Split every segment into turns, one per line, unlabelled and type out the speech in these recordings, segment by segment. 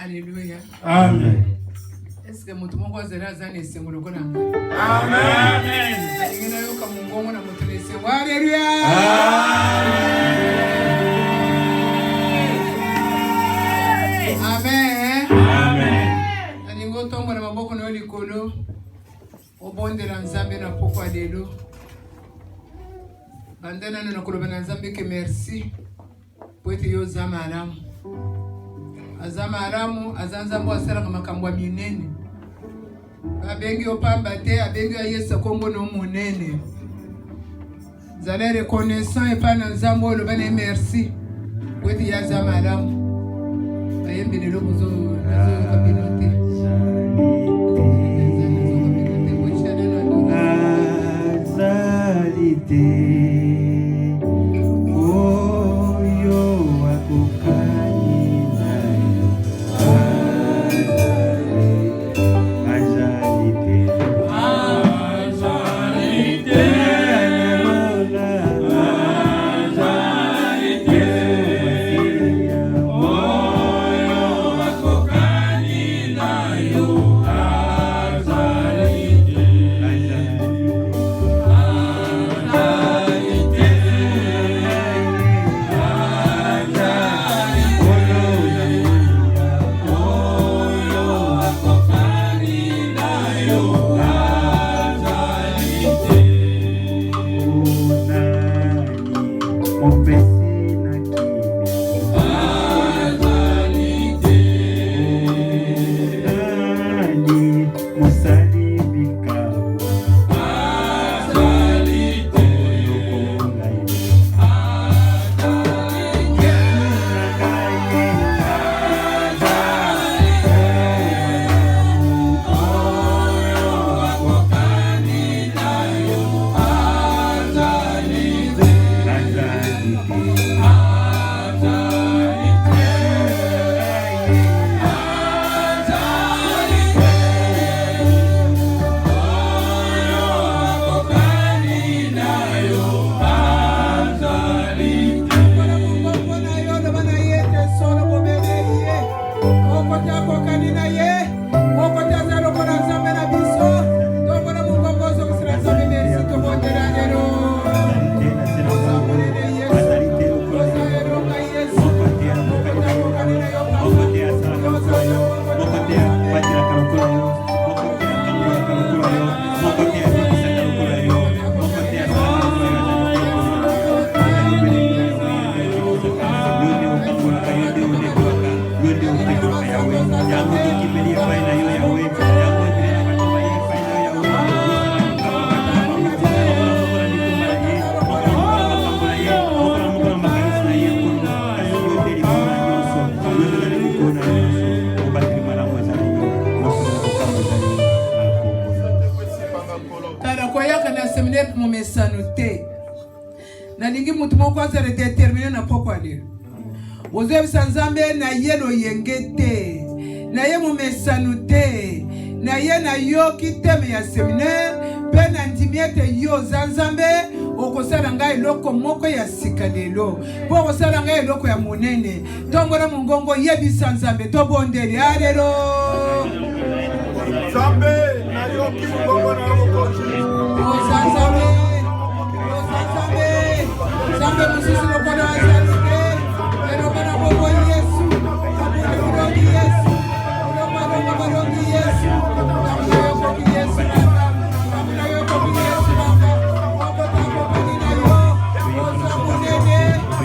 Alléluia.
Amen.
Est-ce que mutu mungu azera zane sengolo kona?
Amen.
Ngina yoka mungu na mutu nese. Hallelujah. Amen.
Amen.
Aningo tombo na maboko na likolo. Obonde la nzambe na poko adelo. Bandana na koloba na nzambe ke merci. Poete yo zama alamu. Azama alamu azanzambo asala makambo minene. Abengi opamba te abengi ayesa kombo no munene. Zala reconnaissant et pas na nzambo lo bana merci. Poete ya zama alamu. Ayembe lelo buzo nazo kabinote. Nalingi mutu moko azere déterminé na poko ali. Ozebi sanzambe na yelo yengete. Na ye mu mesanute. Na ye na yo kiteme ya séminaire. Pe na ndimiete yo zanzambe. Okosala ngai loko moko ya sikalelo. Po okosala ngai loko ya monene. Tongora mungongo yebi sanzambe. Tobondeli. Alelo.
Zambe na yo kimungongo na okoji.
O zanzambe. Zambe musisi lokola azalike, elokana bobo Yesu, elokana Yesu, elokana Yesu, namuna yoko Yesu baba, namuna yoko Yesu baba, wakota kopani na yo, osa munene,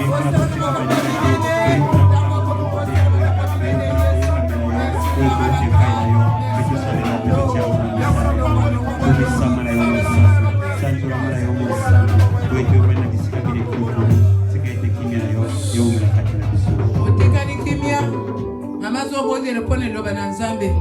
osa kopani nene, nama kopani nene Yesu, Yesu otekani kimia amazo bondele pone loba na nzambe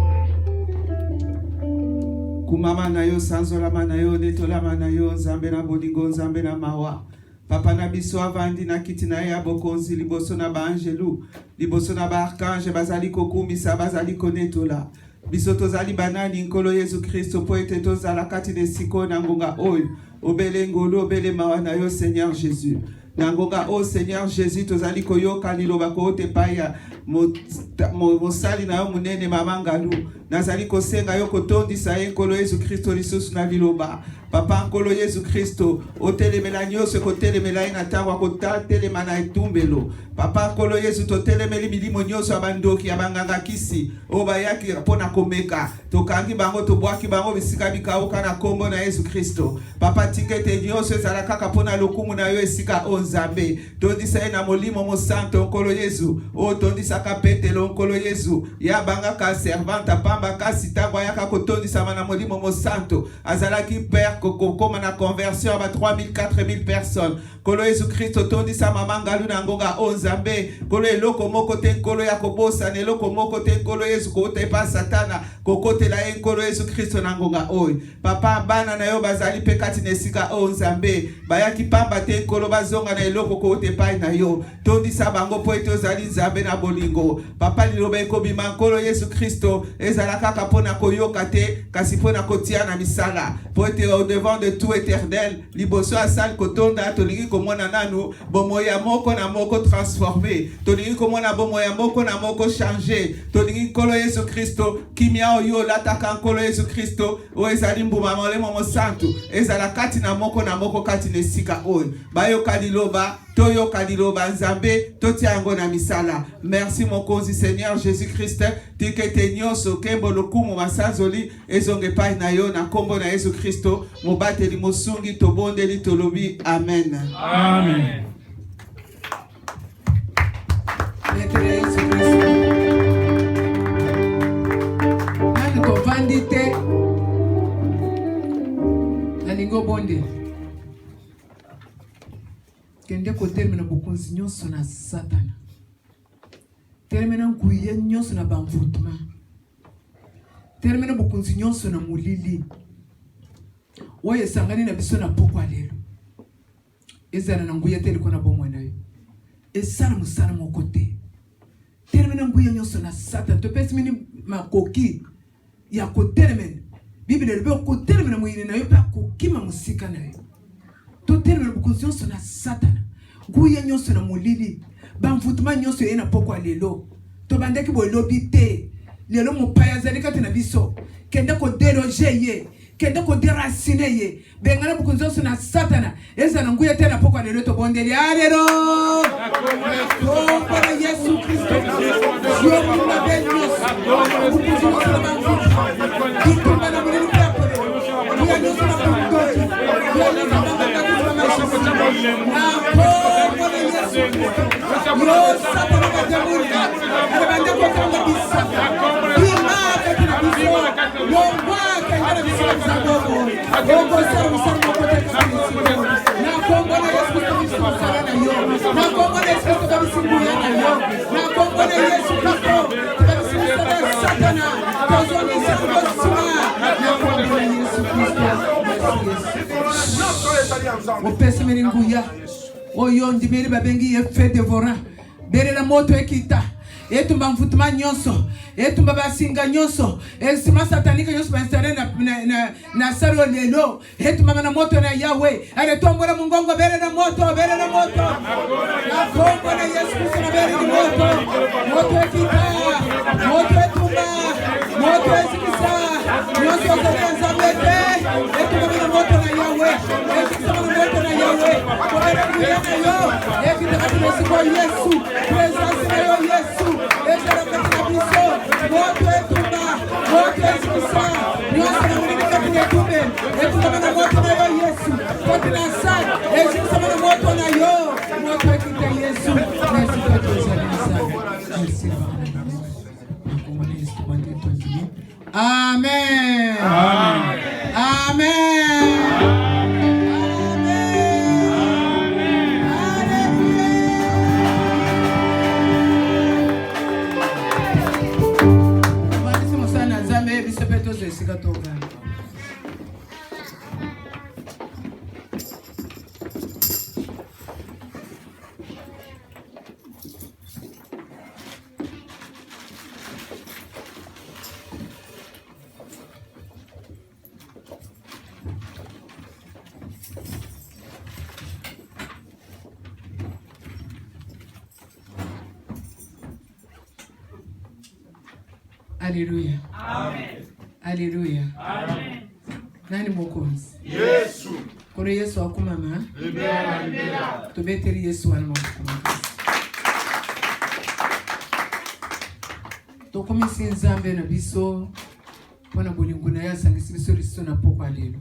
kumama na yo sanzolama na yo netolama na yo nzambe na bolingo nzambe na mawa papa na biso avandi na kiti na ye ya bokonzi liboso na baangelu liboso na baarkange bazali kokumisa bazali konetola biso tozali banani nkolo Yesu Kristo po ete tozala kati na esika na ngonga oyo obele ngolo obele mawa na yo Seigneur Jésus. Nangonga o Seigneur Jésus tozali koyoka liloba ko te paya mosali na yo munene mama Ngalu nazali kosenga yo kotondisa ye nkolo Yesu Kristo lisusu na liloba papa nkolo Yesu Kristo otelemela nyonso kotelemela ye na ntango akotelema na etumbelo papa nkolo Yesu totelemeli milimo nyonso ya bandoki ya banganga kisi oyo bayaki mpona komeka tokangi bango tobwaki bango bisika bikauka na kombo na Yesu Kristo papa tikete nyonso ezala kaka mpona lokumu na yo esika o Nzambe tondisa ye na molimo mosanto nkolo Yesu oyo tondisaka Petelo nkolo Yesu ya bangaka servante pamba kasi ntango ayaka kotondisama na molimo mosanto azalaki père kokoma na conversion ya ba 3000 4000 personnes nkolo Yesu Kristo tondisa mama Ngalu na ngonga o Nzambe nkolo eloko moko te nkolo ya kobosana eloko moko te nkolo Yesu kouta epa satana kokotela ye nkolo Yesu Kristo na ngonga oyo papa bana na yo bazali pe kati na esika o Nzambe bayaki pamba te nkolo bazonga na eloko kouta epai na yo tondisa bango po ete ozali Nzambe na bolingo papa liloba ekobima nkolo Yesu Kristo ezala kaka mpona koyoka te kasi mpona kotia na misala po ete au devant de tout éternel liboso asali kotonda tolingi komona nanu bomoya moko na moko transformé tolingi komona bomoya moko na moko changé tolingi nkolo Yesu Kristo kimia oyo lataka nkolo Yesu Kristo o ezali mbuma molemo mosantu ezala kati na moko kati na esika oyo bayoka liloba toyoka liloba Nzambe totia yango na misala merci mokonzi Seigneur Jésus Christ tikete nyonso kembo lokumu masanzoli ezonge pai na yo na kombo na Yesu Kristo mobateli mosungi tobondeli tolobi amen
Amen.
Maître Yesu Kristo nani tovandi te nalingo bonde kende kotelemena bokonzi nyonso na satana telemena nkuye nyonso na bamvutuma telemena bokonzi nyonso na molili oyo esangani na biso na pokwa lelo ezala na nguya te liko na bomoi na yo esala mosala moko te telemena nguya nyonso na satana topesi mini makoki ya kotelemena biblia elobi okotelemena moyini na yo mpe akokima mosika na yo totelemena bokonzi nyonso na satana nguya nyonso na molili bamvutuma nyonso ye na pokwa lelo tobandaki bolobi te lelo mopaya azali kati na biso kende kodeloge ye kende koderacine ye bengana bokonzi nyonso na satana ezala nguya te na pokwa lelo tobondeli alelo kombo na Yesu Kristo yokuna benyonso bokonzi nyonso na bamvutuma ikomba na molili mpe apolelo nguya nyonso na bondoki nguya nyonso na bangangakisima mashisi na kombo na Yesu Kristo yo satana bajamulika alebande kokanga bisaka bimaka tina biso longwaka ngana biso zabobo okosala mosala mokote kabisiko na kombo na Yesu Kristo biso mosala na yo na kombo na Yesu Kristo kabisinguya na yo na kombo na Yesu Kristo kabisinguya na satana tozongisa kosima na kombo na Yesu Kristo opesi meri nguya oyo ndimeri babengi ye fe devora belela moto ekita etumba mvutuma nyonso etumba basinga nyonso esima satanika nyonso bainstale na salo lelo etumba na moto na Yahweh aretombola mungongo belela moto na kombo na Yesu Kristo na belela moto ekita moto etumba moto esikisa nyonso za Nzambe te etumba na moto na Yahweh esikisa na moto na Yahweh belela na yo ekita katika siku Yesu presence na yo Yesu ezala katika biso moto etumba moto esikisa nyonso na molili katika etumbe etumba na moto na yo Yesu kote na sana esikisa na moto na yo moto ekita Yesu merci kwa tozali sana merci amen amen amen Alléluia.
Amen.
Alléluia.
Amen.
Nani mokonzi?
Yesu.
Kono Yesu akumama.
Libera.
Tubeteri Yesu wana makukumaka. Tokomisi nzambe na biso pona bolingo na ya sangisi biso liso na pokwa lelo.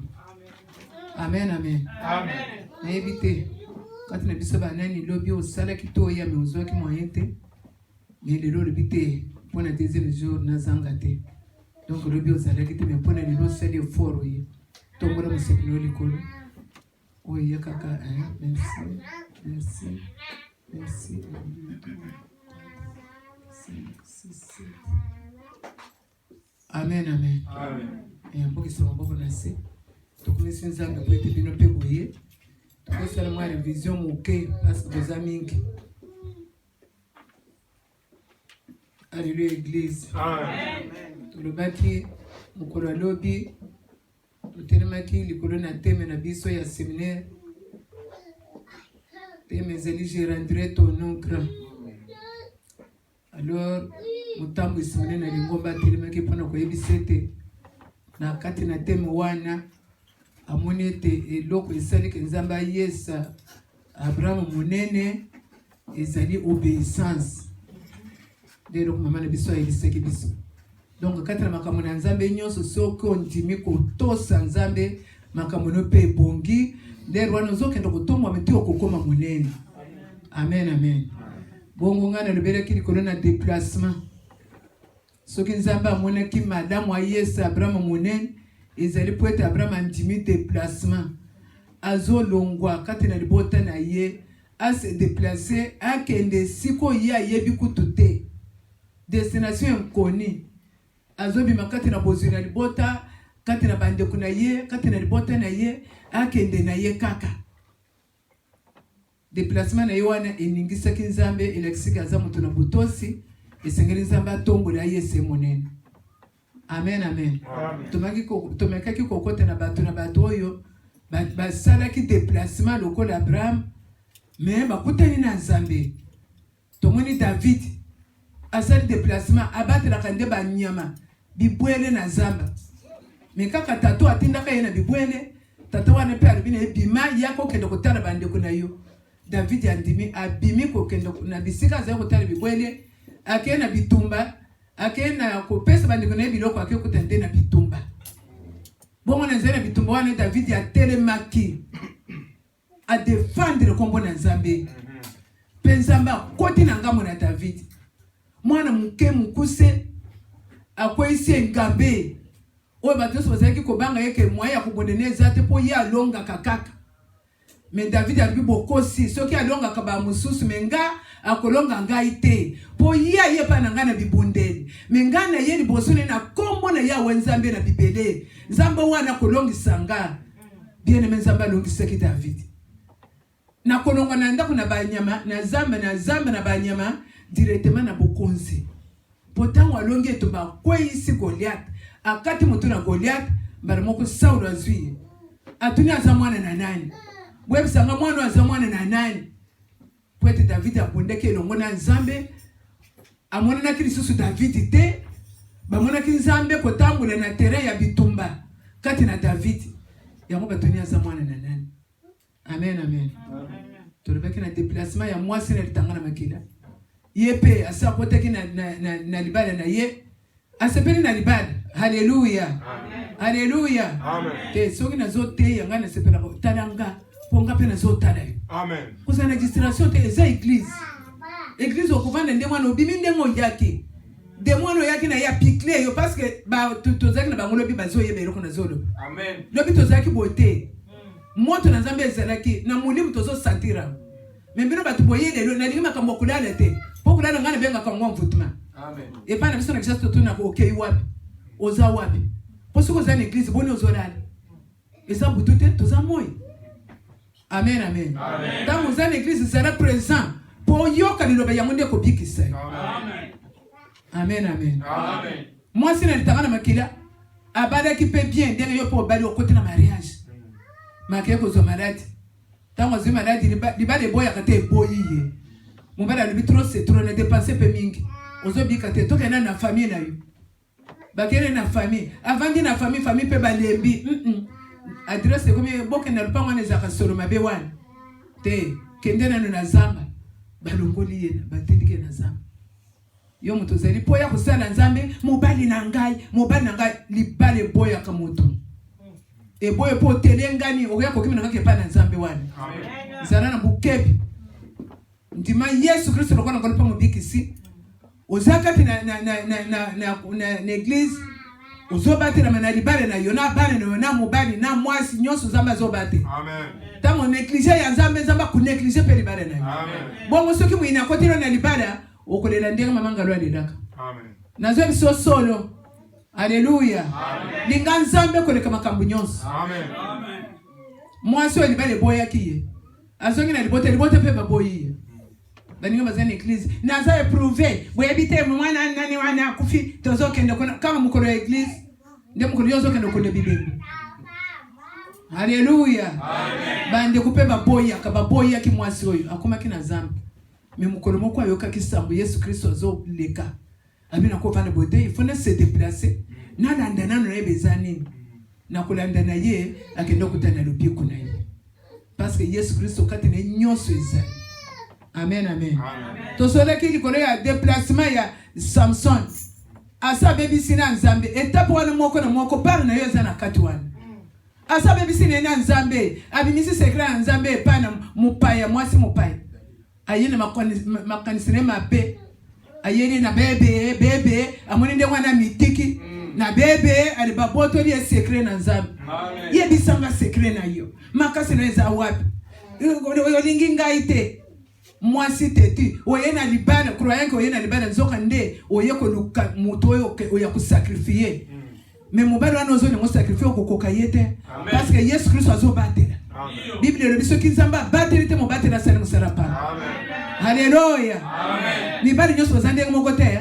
Amen, amen.
Amen.
Na ebite kati na biso banani lobi osala kito ya me ozwa ki moyen te. Mais lelo lebite pona deuxième jour na zanga te. Donc lobi osala kito me pona lelo sali fort oye. Tongora musekino likolo. Oye kaka, merci. Merci. Merci. 5, 6, 7. Amen, amen.
Amen.
Et un peu qui sont beaucoup nassés. Donc, nous sommes en train de faire des pégoyés. Donc, nous sommes en train de vision moquée parce que nous avons. Alléluia, Église.
Amen.
Tout le bâti, mon lobby, tout le maki, les colonnes à thème na biso ya séminaire. Thème Zélie, je rendrai ton nom grand. Alors, mutambo isimene na lingomba telemaki pona koyebisete na kati na teme wana amoni ete eloko esaliki nzambe ayesa Abraham monene ezali obéissance nde eloko mama na biso ayebisaki biso. Donc kati na makambo na nzambe nyonso soki ondimi kotosa nzambe makambo no mpe ebongi nde wana ozokende kotombwama ti okokoma monene. Amen, amen. Bongo ngana lobelaki likolo na déplacement. Soki nzambe amonaki madame ayesa Abraham monene ezali po ete Abraham andimi déplacement. Azolongwa kati na libota na ye ase déplacer akende siko ye ayebi kutu te. Destination inconnue. Azobima kati na bozwi na libota kati na bandeko na ye kati na libota na ye akende na ye kaka. Déplacement na ye wana eningisaki nzambe elekisiki aza moto na butosi esengeli nzambe atombola yese monene. Amen, amen. Tomekaki kokota na bato oyo basalaki déplacement lokola Abraham mais bakutani na nzambe. Tomoni David asali déplacement abatelaka nde banyama bibwele na zamba. Mais kaka tato atindaka ye na bibwele tata wana pe alobina ebima yako kende kotala bandeko na yo. David andimi abimi kokende na bisika za kotala bibwele ake na bitumba ake na kopesa bandeko na biloko ake kotende na bitumba. Bongo na nzela bitumba wana David atelemaki a défendre kombo na Nzambe. Penzamba koti na ngamo na David. Mwana muke mukuse akwesi ngambe. Oyo batoso bazaki kobanga yeke moya kubondeneza te po ya longa kakaka. Mais David a dit bokosi soki alonga kaba mususu menga akolonga ngai te po ya ye pa nanga na bibundeli menga na ye libosone na kombo na ya wenzambe na bibele nzambe wana kolongi sanga bien aimé nzambe alongisaki David na kolonga na ndako na banyama na zamba na banyama directement na bokonzi potango alongi etomba kweyisi Goliath akati mutu na Goliath baramoko Saul azwi atuni aza mwana na nani Bwebi sanga mwana wa zamwana na nani. Pwete David apondeke elongo na Nzambe. Amona na kilisusu David te. Bamona ki Nzambe kotambula na terrain ya bitumba. Kati na David. Yango batoni aza mwana na nani. Amen, amen. Tolobaki na déplacement ya mwasi na litanga na makila. Yepe asa poteki na libala na ye. Asepeli na libala. Hallelujah. Hallelujah.
Amen.
Te soki na zo te yanga na sepela talanga. Ponga pena zotala yo.
Amen.
Kusa registration te eza église. Église okuvanda ndemwana obimi ndengo yaki. Demwana yaki na ya pikle yo parce que ba tozaki na bango lobi bazo yebe eloko na zolo.
Amen.
Lobi tozaki bote. Moto na Nzambe ezalaki na mulimu tozo santira. Membino batu boye lelo na lingi makambo kulala te. Po kulala ngana benga kangwa mvutuma.
Amen.
Et pas na biso na kisasa to na okay wapi. Oza wapi. Po siko za église boni ozolala. Eza butute toza moyi. Amen, amen.
Amen.
Dans mon église sera présent pour yoka liloba yango nde ko bikisa.
Amen.
Amen, amen.
Amen.
Moi si na litanga na makila abada ki pe bien ndenge yo po bali okote na mariage. Makie ko zo malade. Tango zo malade libale boya kate boyiye. Mon bala le trop c'est trop na dépenser pe mingi. Ozo bika te to kana na famille na yo. bakele na famille avant de na famille pe balembi adresse comme boke na lupango na zaka solo mabe wana te kende na zamba balongoli yena batindike na zamba yo muto zali poya kusala nzambe mobali na ngai libale boya ka muto e boye po telengani oya ko kimi na kake pa na nzambe wana amen zana na bukebi ndima Yesu Kristo lokona ko lupango bikisi ozakati na église ozobatela na libale na yona bale na mobali na mwasi nyonso zamba zobate
amen
tango négligé ya nzambe zamba ku négligé pe libale na
amen
bongo soki mwina kotilo na libala okolela ndenga mamanga lwa lelaka
amen
nazo biso solo haleluya linga nzambe koleka makambo nyonso
amen
mwasi wa libale boya kiye azongi na libote pe baboyi baninga bazana église naza éprouvé boya bite mwana nani wana kufi tozokenda kama mukolo ya église nde mukolo yozokenda kone bibeli haleluya amen bande kupe baboya ki mwasi oyo akoma kina zambi mais mukolo moko ayoka kisambo Yesu Kristo zo leka abina ko vana bote il faut se déplacer na landana no ebezani na kulanda na ye akenda kutana lobiko na ye parce que Yesu Kristo katene nyonso ezali amen amen to sole ki likolo ya déplacement ya Samson asa bebi sina nzambe etape wana moko na moko par na yo zana kati wana asa bebi sina na nzambe abimisi sekra nzambe pana mupaya mwasi mupaya ayene makanisine mabe ayene na bebe amoni nde wana mitiki na bebe ali baboto li secret na nzambe ye bisanga secret na yo makasi na za wapi olingi ngaite mwasi teti oye na libana croyant que oye na libana nzoka nde oye ko luka muto oya ku sacrifier mais mobali wana ozo ngo sacrifier okokoka yete parce que Yesu Kristo azobatela Bible le biso kinzamba batela te mobatela sala musara pa amen haleluya amen ni bali nyoso zande moko te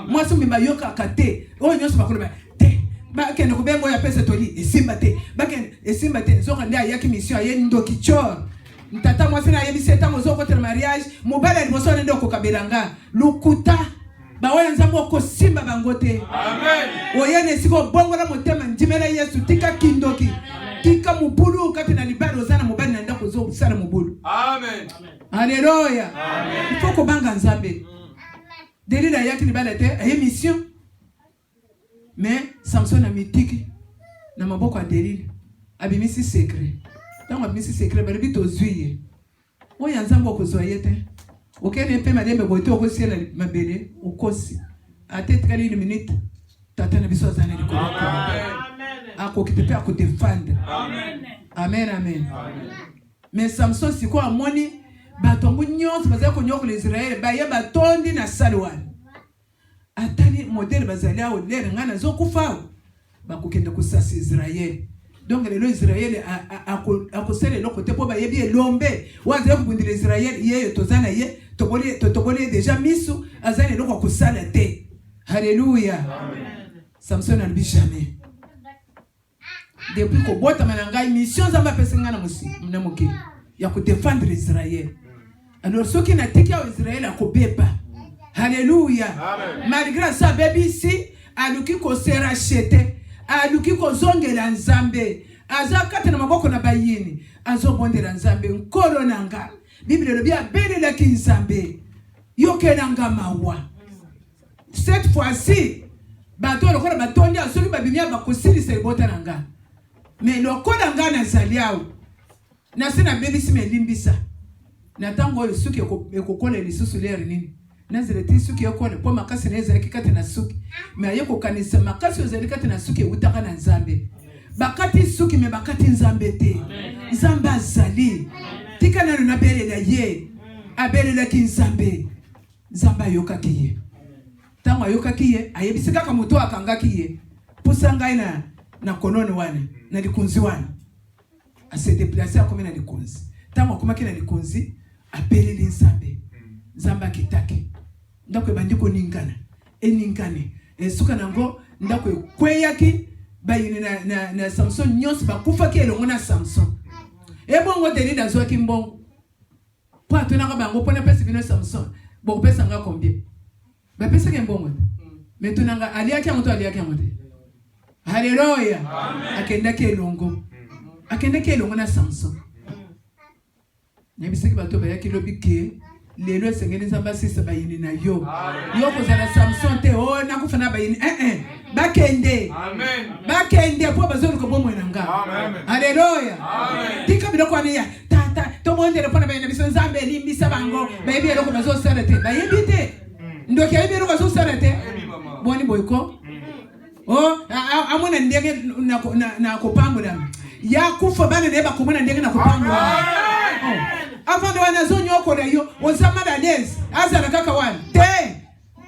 mwasi mbimba yoka kate oyo nyoso bakoloba te bakende kubengo ya pesa toli esimba te bakende esimba te nzoka nde ayaki mission aye ndoki chor ntata mwasi na yebi seta mozo ko mariage mobali liboso nde okokabelanga lukuta bawe nzambo okosimba bangote amen oyene siko bongo la motema ndimela Yesu tika kindoki tika mubulu kati na libalo ozana mobali na ndako zo sala mubulu amen haleluya amen il faut ko banga nzambe delila yaki libala te aye mission mais Samson a mitiki na maboko ya delila abimisi secret tango abimisi secret bali bitozuye oya nzambo okozwa yete okene pe madembe bote okosiela mabele okosi atetkali une minute tata na biso azana likolo amen akokitepe akudefendre amen amen mais Samson siko amoni batombu nyonso bazali konyokola Israel baye batondi na salwan atali modèle bazali awo lere ngana zokufa bakokende kusasa Israel donc lelo Israel akosele lokote po bayebi elombe wazali kubundila Israel yeyo tozana ye toboli déjà misu azali loko kusala te haleluya amen Samson albi jamais depuis ko bota mananga mission zamba pesenga na musi na moke ya ko défendre Israël alors ceux qui n'attaquent à Israël akobeba haleluya amen malgré ça baby si aluki ko sera racheter aluki ko zongela nzambe azakata na maboko na bayini azobondela nzambe nkolo nanga Bible le bien belela ki nzambe yokelanga mawa cette fois-ci bato lokola batondi asoki babimia bakosilisa libota nanga mais lokola nga nazali awo nasi na bebisi melimbisa na tango oyo suki ekokola lisusu lere nini nazele ti suki ekola po makasi na ezalaki kati na suki mais aye kokanisa makasi ozali kati na suki ewutaka na nzambe bakati suki me bakati nzambe te nzambe azali tika nano nabelela ye abelelaki nzambe nzambe ayokaki ye tango ayokaki ye ayebisi kaka moto akangaki ye pusa ngai na kolone wana na likunzi wana ase déplacer akomi na likunzi tango akomaki na likunzi abeleli nzambe nzambe akitaki ndako ebandi koningana eningane esuka nango ndako ekweyaki bayini na Samson nyonso bakufaki elongo na Samson ebongo Delila azwaki mbongo po atonaka bango mpona pesi bino Samson bokopesanga combien bapesaki mbongo Mais tunanga aliaki amoto aliaki amote. Hallelujah. Akenda kelongo. Akenda kelongo na Samson. Nyebiseki bato bayaki lobike lelo esengeli nzamba sisa bayini na yo. Yo kozala Samson te o na kufana bayini bakende.
Amen.
Bakende po bazolo ko bomwe nanga.
Amen.
Hallelujah.
Amen.
Tika biloko ani ya tata to monde le pona bayina biso nzambe limbisa bango bayebi eloko bazo sala te bayebi te. Ndoki ayebi eloko bazo sala te. Boni boyko. Oh amona ndenge na kopambula. Ya kufa bana ne bakomona ndenge na kopambula. Avant de wanazo nyoko na yo ozama da dance azana kaka wana te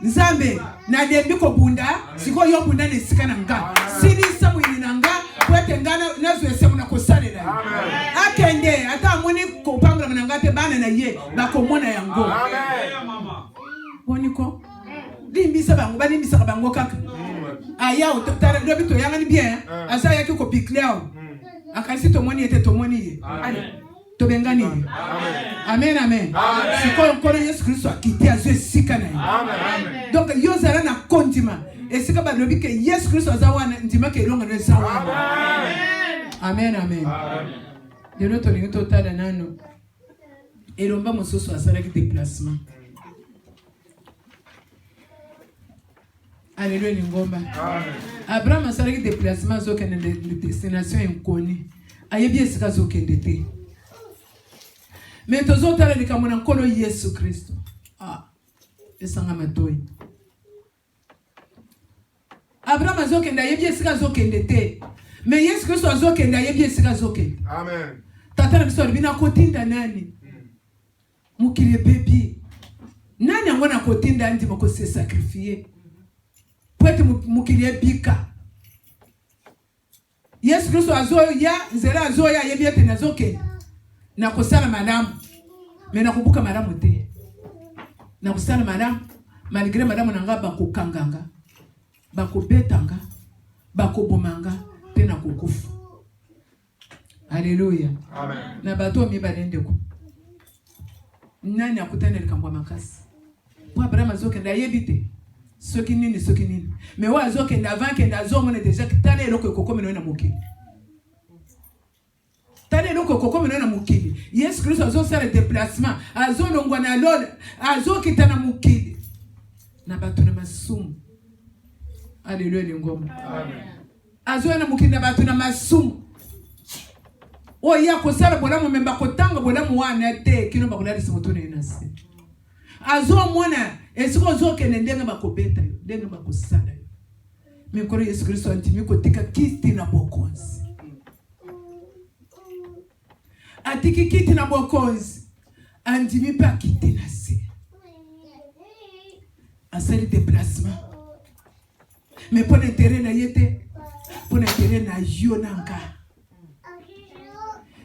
nzambe na dembi ko bunda siko yo bunda ne sikana nga sini samu inanga kwete ngana nazo esemu na kosalela akende ata amoni ko pangula nanga te bana na ye bakomona yango
Amen mama
boniko limbisa bango balimbisa bango kaka aya utara dobito yanga ni bien asa yake ko pikleo akasi to moni ete to moni ye tobengani amen amen siko nkolo Yesu Kristo akiti azo esika na
Amen.
donc yo zala na kondima esika balobi ke Yesu Kristo azawana ndima ke longa no zawana amen amen lelo tolingi totala nano elomba mosusu asalaki déplacement Alléluia lingomba Abraham asalaki déplacement azokende de destination inconnue ayebi esika azokende te. Mais tozotala likambo na nkolo Yesu Kristo. Esanga matoi. Abraham azokende ayebi esika azokende te. Mais Yesu Kristo azokende ayebi esika azokende.
Amen.
Tata na biso bina kotinda nani? Mukile bebi. Nani angona kotinda ndi moko se sacrifier? Pwete mukile bika. Yesu Kristo azoya nzela azoya ayebi ete nazokende. Na kusala madame mais na kubuka madame te na kusala madame malgré madame nanga bakokanganga bakobetanga bakobomanga te na kokufa. Alléluia.
Amen.
Na bato mi balende ko nani akutana likambo makasi po Abraham azokenda yebite soki nini mais wa azokenda avant kenda azomona déjà kitana eloko ekokomena na mokili tane loko kokomena na mukili. Yesu Kristo azosala déplacement azolongwa na lola azokita na mukili na bato na masumu. Alléluia lingoma.
Amen.
Azoya na mukili na bato na masumu. Oya kosala bolamu memba kotanga bolamu wana te kino bakolalisa motone inasi. Azomona esiko zokende ndenge bakobeta yo ndenge bakosala yo. Mikoro Yesu Kristo antimi kotika kiti na bokonzi. Atiki kiti na bokonzi andimi pa kiti na se asali déplacement mais pour l'intérêt na yete pour l'intérêt na yo nanga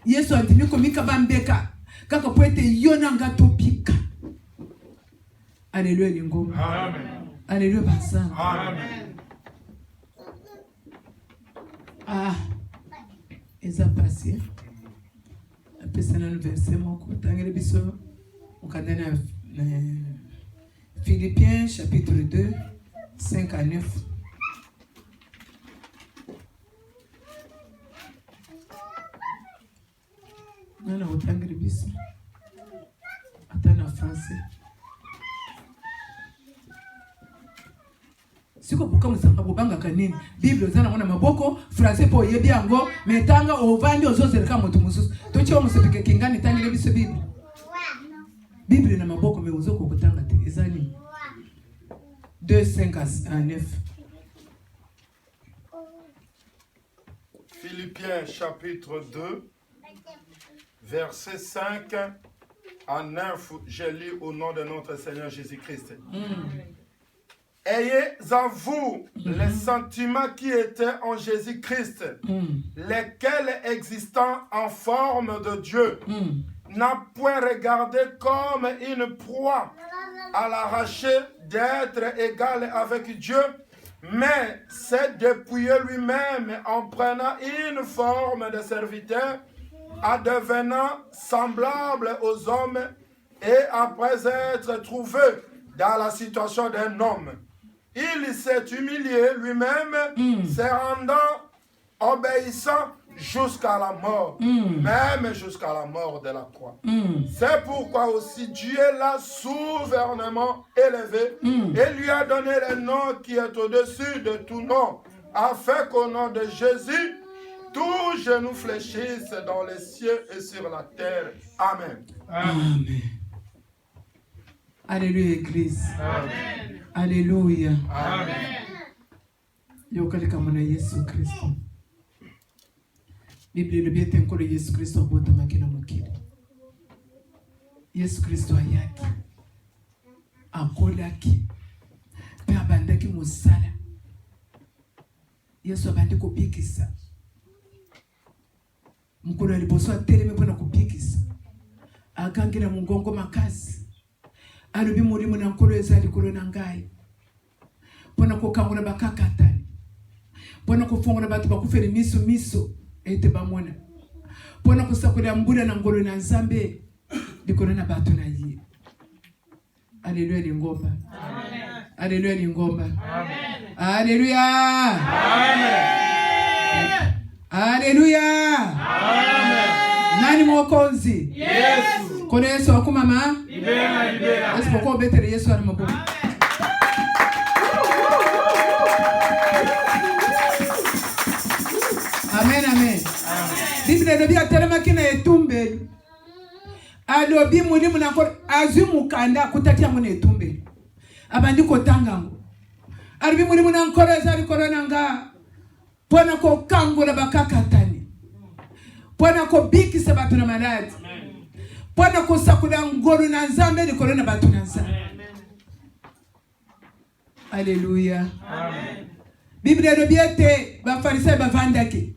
Yesu andimi komika bambeka kaka po ete yo nanga topika. Alléluia lingo.
Amen.
Alléluia basa.
Amen.
Eza passé. Apesana no verset moko tangere biso mukadana Philippiens chapitre 2 5 à 9. Nana utangere biso atana français. Siko buka musanga bobanga kanini Bible zana mona maboko français po yebi yango metanga ovandi ozozeleka moto mususu tochi wa musepike kingani tangile biso Bible na maboko me uzoko kutanga te ezani 2 5 à 9.
Philippiens chapitre 2 verset 5 à 9, je lis au nom de notre Seigneur Jésus-Christ. Ayez en vous les sentiments qui étaient en Jésus-Christ, lesquels existant en forme de Dieu, n'a point regardé comme une proie à l'arracher d'être égal avec Dieu, mais s'est dépouillé lui-même en prenant une forme de serviteur, en devenant semblable aux hommes, et après être trouvé dans la situation d'un homme, il s'est humilié lui-même, se rendant obéissant jusqu'à la mort, même jusqu'à la mort de la croix. C'est pourquoi aussi Dieu l'a souverainement élevé et lui a donné le nom qui est au-dessus de tout nom, afin qu'au nom de Jésus, tout genou fléchisse dans les cieux et sur la terre. Amen.
Amen. Alléluia, Église.
Amen.
Alléluia.
Amen.
Yokalika mwana Yesu Kristo. Biblia le biete nkolo Yesu Kristo bota makina mukiri. Yesu Kristo ayaki. Akolaki. Pe abandaki musala. Yesu abandi kopikisa. Mukolo aliboso ateleme pona kopikisa. Akangira mungongo makasi. Alubi mulimu na nkolo ezali kolo na ngai. Pona kokangula bakakatani. Pona kufungula batu bakufere miso ete bamona. Pona kusakulia mbula na ngolo na nzambe dikolo na batu na ye. Alléluia lingomba. Amen. Alléluia lingomba. Amen. Alléluia. Amen. Alléluia. Amen. Nani mwokonzi? Yesu. Kone Yesu wakumama? Libera. Yesu poko betere Yesu wani mabubu. Amen, amen. Biblia dobi aterema kina etumbeli. Adobi mulimu na kore azumu kanda kutatia mune etumbeli. Abandi kotangango. Adobi mulimu na nkore zari korona nga. Pona ko kango na bakakatani. Pona ko biki se batu na maladi. Pona ko sakula ngoro na nzambe ni korona batu na nzambe. Alléluia. Amen. Biblia dobi ete ba farisai ba vandaki.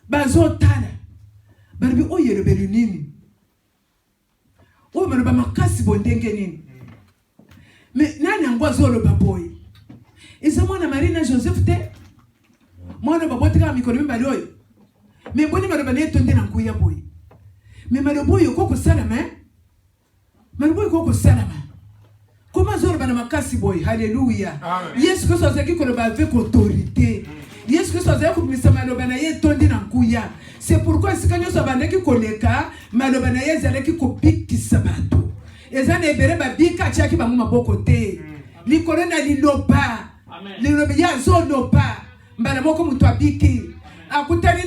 Bazotana. Baribi oye belu nini? Oye mero ba makasi bondenge nini? Me nani angwazo lo baboy? Isa mwana Marina Joseph te? Mwana babote kama mikono mbali oyo. Me mboni mero ba neto nde na nkuya boy. Me mero boy koko salama eh? Mero boy koko salama. Comment zoro ba na makasi boy? Hallelujah. Yesu Kristo azaki ko ba avec autorité. Yesu Kristo azaki kumisa maloba na ye tondi na nkuya. C'est pourquoi si kanyo sabandaki koleka maloba na ye zalaki ko bikisa bato. Ezana ebere ba bika chaki ba muma boko te. Likolo na liloba. Liloba ya zo loba. Mbala moko mutu abiki. Akutani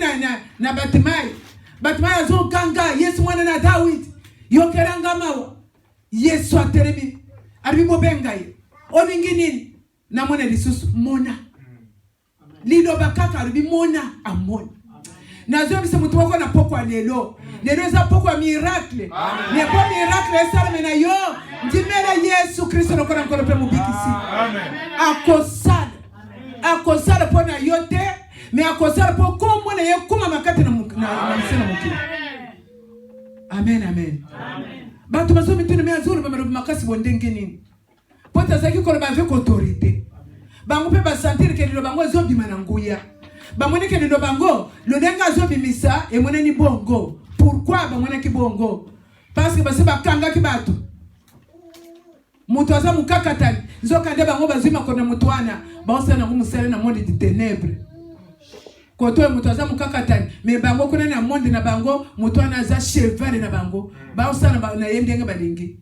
na Batimai. Batimai azo ganga Yesu mwana na David. Yokeranga mawa. Yesu ateremi. Aribo bengai. Oningi nini? Na mwana lisusu mona. Liloba kaka aribi mona amona. Nazo bisa mutu wako na poko lelo. Lelo za poko miracle. Ne po miracle sala mena yo. Ndimela Yesu Kristo nokona mkono pe mubikisi. Amen. Akosala pona yote. Me akosala po kombo na ye kuma makati na msena mukili. Amen, amen. Batu bazo mitune me azuru ba makasi bondenge nini. Pota zaki ko ba avec autorité. Bango pe ba sentir que lo bango zo bima na nguya. Bamone ke lo bango lo denga zo bimisa e mone ni bongo. Pourquoi bamone ki bongo? Parce que base ba kanga ki batu. Mutu aza mukakatani. Zo kande bango bazima kona mutuana. Ba osana ngumusele na monde de ténèbres. Koto mutu aza mukakatani. Me bango kuna na monde na bango mutuana aza cheval na bango. Ba osana ba na yendenge balingi.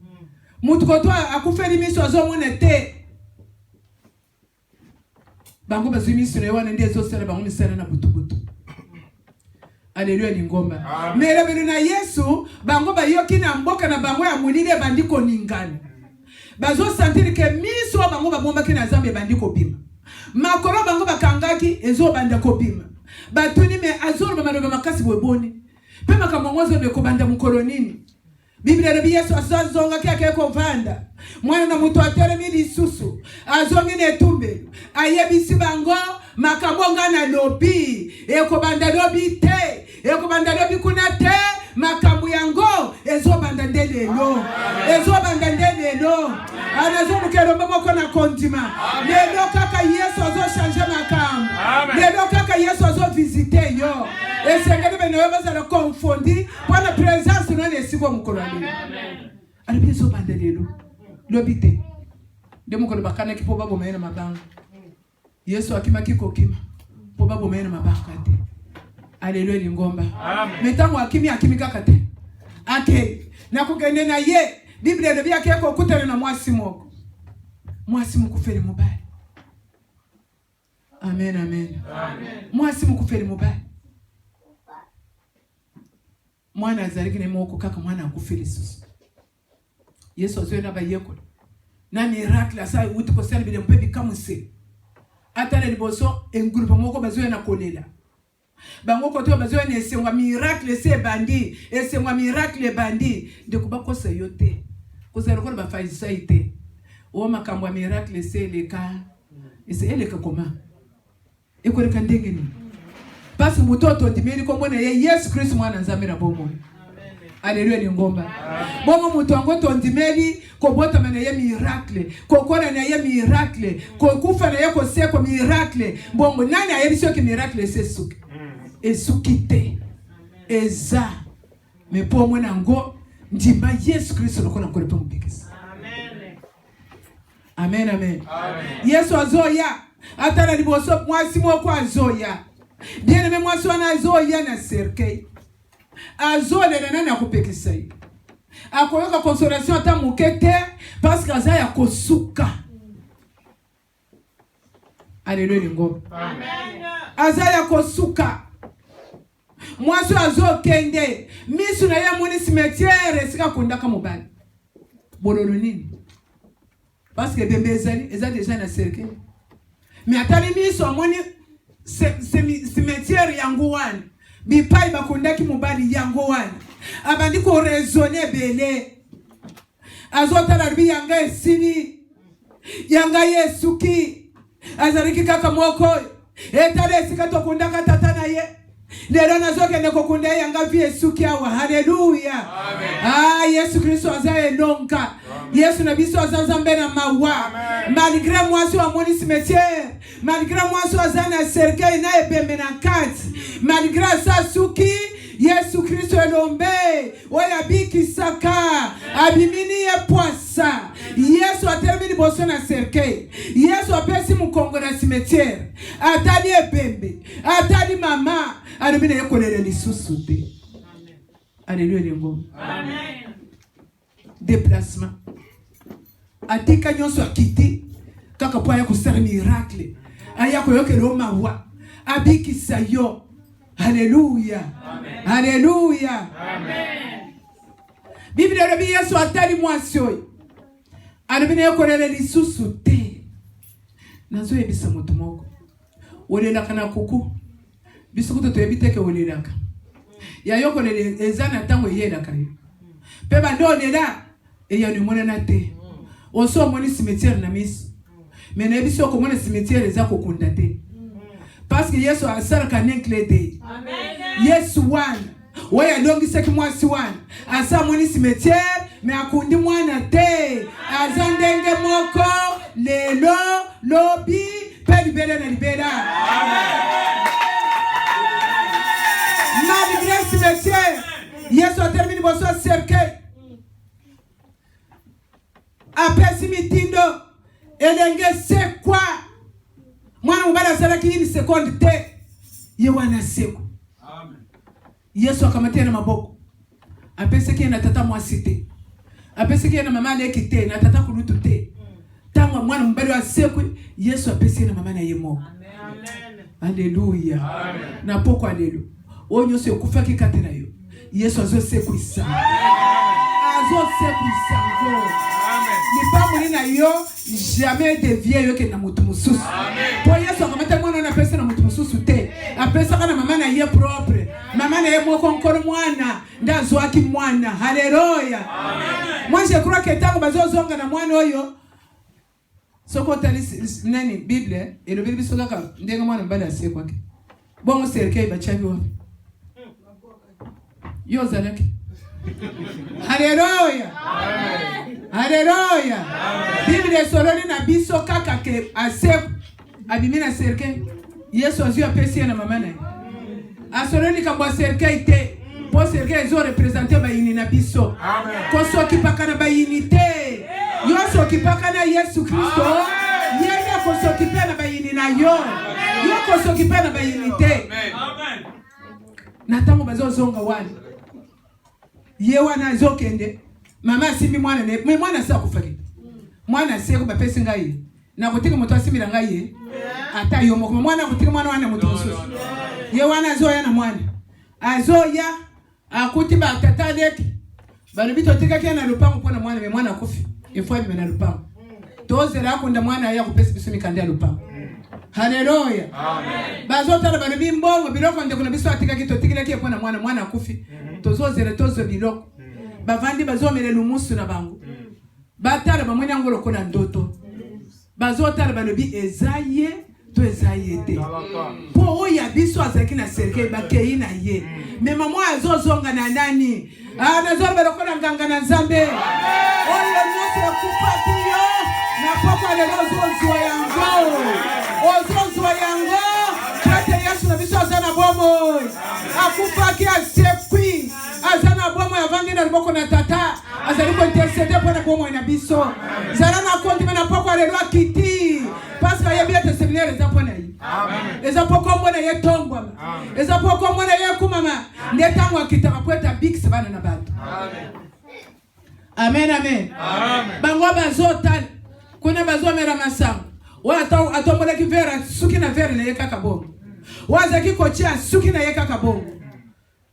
Mutu koto akuferi miso azo mone te. Bango bazimi sura wana ndiye zo sala bango misala na butubutu. Alléluia lingomba. Mere belu na Yesu bango bayoki na mboka na bango ya mulile bandiko ningana. Bazo sentir que miso bango babomba ki na Nzambe bandiko bima. Makolo bango bakangaki ezo bandako bima. Batuni me azoro bamaloba makasi bweboni. Pe makamongwazo de ko banda mukolo nini? Biblia rebi Yesu asazonga kia ko vanda. Mwana na mutu ateremi lisusu. Azongi ne tumbe. Ayebisi bango makabonga na lobi. Eko banda lobi te. Eko banda lobi kuna te. Makamu yango ezo banda ndelelo. Ezo banda ndelelo. Anazo mukero moko na kondima. Lelo kaka Yesu azo changer makamu. Lelo kaka Yesu azo visiter yo. Esengeli beno baza na confondi pour la présence non esiko mukolo ali. Ali biso banda lelo. Lobite. De mukolo bakana ki po babo mena mabanga. Yesu akimaki kokima po babo mena mabaka te. Alléluia lingomba. Amen. Metango akimi kaka te. Ake na kugende na ye Bible elobi akeko kutana na mwasi moko. Mwasi mukufeli mubaya. Amen, amen. Amen. Mwasi mukufeli mubaya. Mwana azaliki ne moko kaka mwana akufeli susu. Yesu azwena ba yeko. Na miracle asa uti ko sel bile mpebi kamuse. Atale liboso engrupa moko bazwena kolela. Bango koto bazwena esengwa miracle se bandi, esengwa miracle bandi de kubako se yote. Kozero ko ba faisa ite. O makambo miracle se leka. Ese eleka koma. Ekoreka ndengeni. Parce mutoto ndimeli ko mona ye Yesu Kristo mwana nzambe na bomo. Alléluia ni ngomba. Bomo mutongo tondimeli ko bota mena ye miracle, ko kona na ye miracle, ko kufa na ye ko seko miracle. Bongo nani ayebisho ki miracle se suki. Esukite. Eza. Me po mwana ngo ndimba Yesu Kristo lokona ko lepo mbikisa. Amen. Amen. Amen. Yesu azoya. Atala liboso mwasi moko azoya. Bien aimé mwasi wana azoya na serkei. Azole na nani akupekisa yi. Akoyoka consolation ata mukete parce que azaya kosuka. Alléluia ngo. Amen. Azaya kosuka. Mwasi azo kende misu na ya moni cimetière sika kondaka mobali. Bololo nini? Parce que bembe eza déjà na cercle. Mais atali misu amoni cimetière yangu wana. Bipai bakondaki mobali yango wana. Abandi ko raisonner bele. Azota rubi yanga esini. Yanga yesuki. Azariki kaka moko. Etale sika tokundaka tata na ye. Lero nazoke ne kokunda yanga vie suki awa. Hallelujah. Amen. Ah, Yesu Kristo azaye lonka. Yesu na biso azazambe na mawa. Malgré moi sur amoni cimetière, malgré moi sur azana cercueil na ebembe na kati. Malgré ça suki Yesu Kristo elombe oya biki saka abimini e poisa. Yesu atermini boso na cercueil. Yesu apesi mukongo na cimetière. Atali ebembe, atali mama, alumine yekolele lisusu te. Alléluia lengo. Amen. Déplacement. Atika nyonso akiti kaka po ya kusala miracle. Aya koyoke lo mawa. Abiki sayo. Alléluia. Amen. Alléluia. Amen. Bible elobi Yesu atali mwasyo. Alumine yekolele lisusu te. Nazo yebisa moto moko. Olelaka na kuku. Bisukuto to yebiteke olelaka. Ya yokolele ezana tango yelaka yo. Pe bando lela eya ni mona na te. Oso moni cimetière na miso. Mais na biso ko mona cimetière eza ko kunda te. Parce que Yesu asala kanenkle te. Amen. Yesu wana. Waya dongi seki mwasi wana. Asa moni cimetière mais akundi mwana te. Azandenge moko lelo lobi pe libera na libera. Amen. Malgré cimetière Yesu termine boso cercueil. Apesi mitindo elenge sekwa mwana mubala sala kini seconde te ye wana seko. Amen. Yesu akamatia na maboko. Apesi kina tata mwasi te. Apesi kina mama leki te na tata kulutu te. Tango mwana mubali wa seko Yesu apesi na mama na yemo. Amen. Alléluia. Amen. Na poko alelu. Onyo se kufa kikate na yo. Yesu azo seko isa. Azo seko isa. Ni pas mourir na yo jamais dévier yo ke na mutu mususu. Po Yesu akamata mwana na pesa na mutu mususu te. Apesa kana mama na ye propre. Mama na ye moko nkoro mwana ndazo aki mwana. Haleluya. Amen. Moi je crois que tango bazozonga na mwana oyo soko tali nani Bible et le Bible soka ndenga mwana mbali asekwa ke. Bongo serkei bachabi wapi? Yo zalaki. Haleluya. Amen. Haleluya. Bible soloni na biso kaka ke asep abimina serke Yesu azio apesi na mama na. Asoloni kamba serke te. Po serke ezo representer ba yini na biso. Amen. Ko so kipaka na ba yini te. Yo so kipaka na Yesu Kristo. Yeye s'occuper na bayini na yo. Yo s'occuper na bayini te.
Amen.
Natango bazozonga wali. Ye wana zokende. Mama simbi mwana ne. Mwana sa kufaki. Mwana seko ba pesi ngai. Na kutiki mutu asimira ngai. Ata yo moko mwana kutiki mwana wana mutu mususu. Ye wana zoya na mwana. Azoya akuti ba tata deki. Bano bito tika kena lupango pona mwana me mwana kufi. Ifo bibe na lupango. Tozera akunda mwana ya kupesi bisumi kandia lupango. Haleluya.
Amen.
Bazotala bano bimbongo biloko nde kuna biso atika kito tikile kie pona mwana kufi. Tozozera tozo biloko. Bavandi bazomele lumusu na bango. Batala bamwenya ngolo kona ndoto. Bazotala bano bi ezaye to ezaye te. Po oya biso azaki na serke bakei na ye. Me mama azozonga na nani? Nazoro balo kona nganga na Nzambe. Oyo nyose kupati yo na papa le rozozwa yango. Ozozwa yango. Kate Yesu na biso azana bomo. Akupaki asekwi. Azana bomo avandi na liboko na tata. Azaliko interceder pona bomo na biso. Zala na konti na papa le lwa kiti. Parce que yebia te séminaire za pona yi. Amen. Eza poko mona ye tongwa. Eza poko mona ye kumama. Netangwa kitaka kweta big sabana na bato. Amen. Amen. Amen. Bango bazotal. Kuna bazomera masango. Wa atombola ki vera suki na vera na yeka bongo. Waza ki kochia suki na yeka bongo.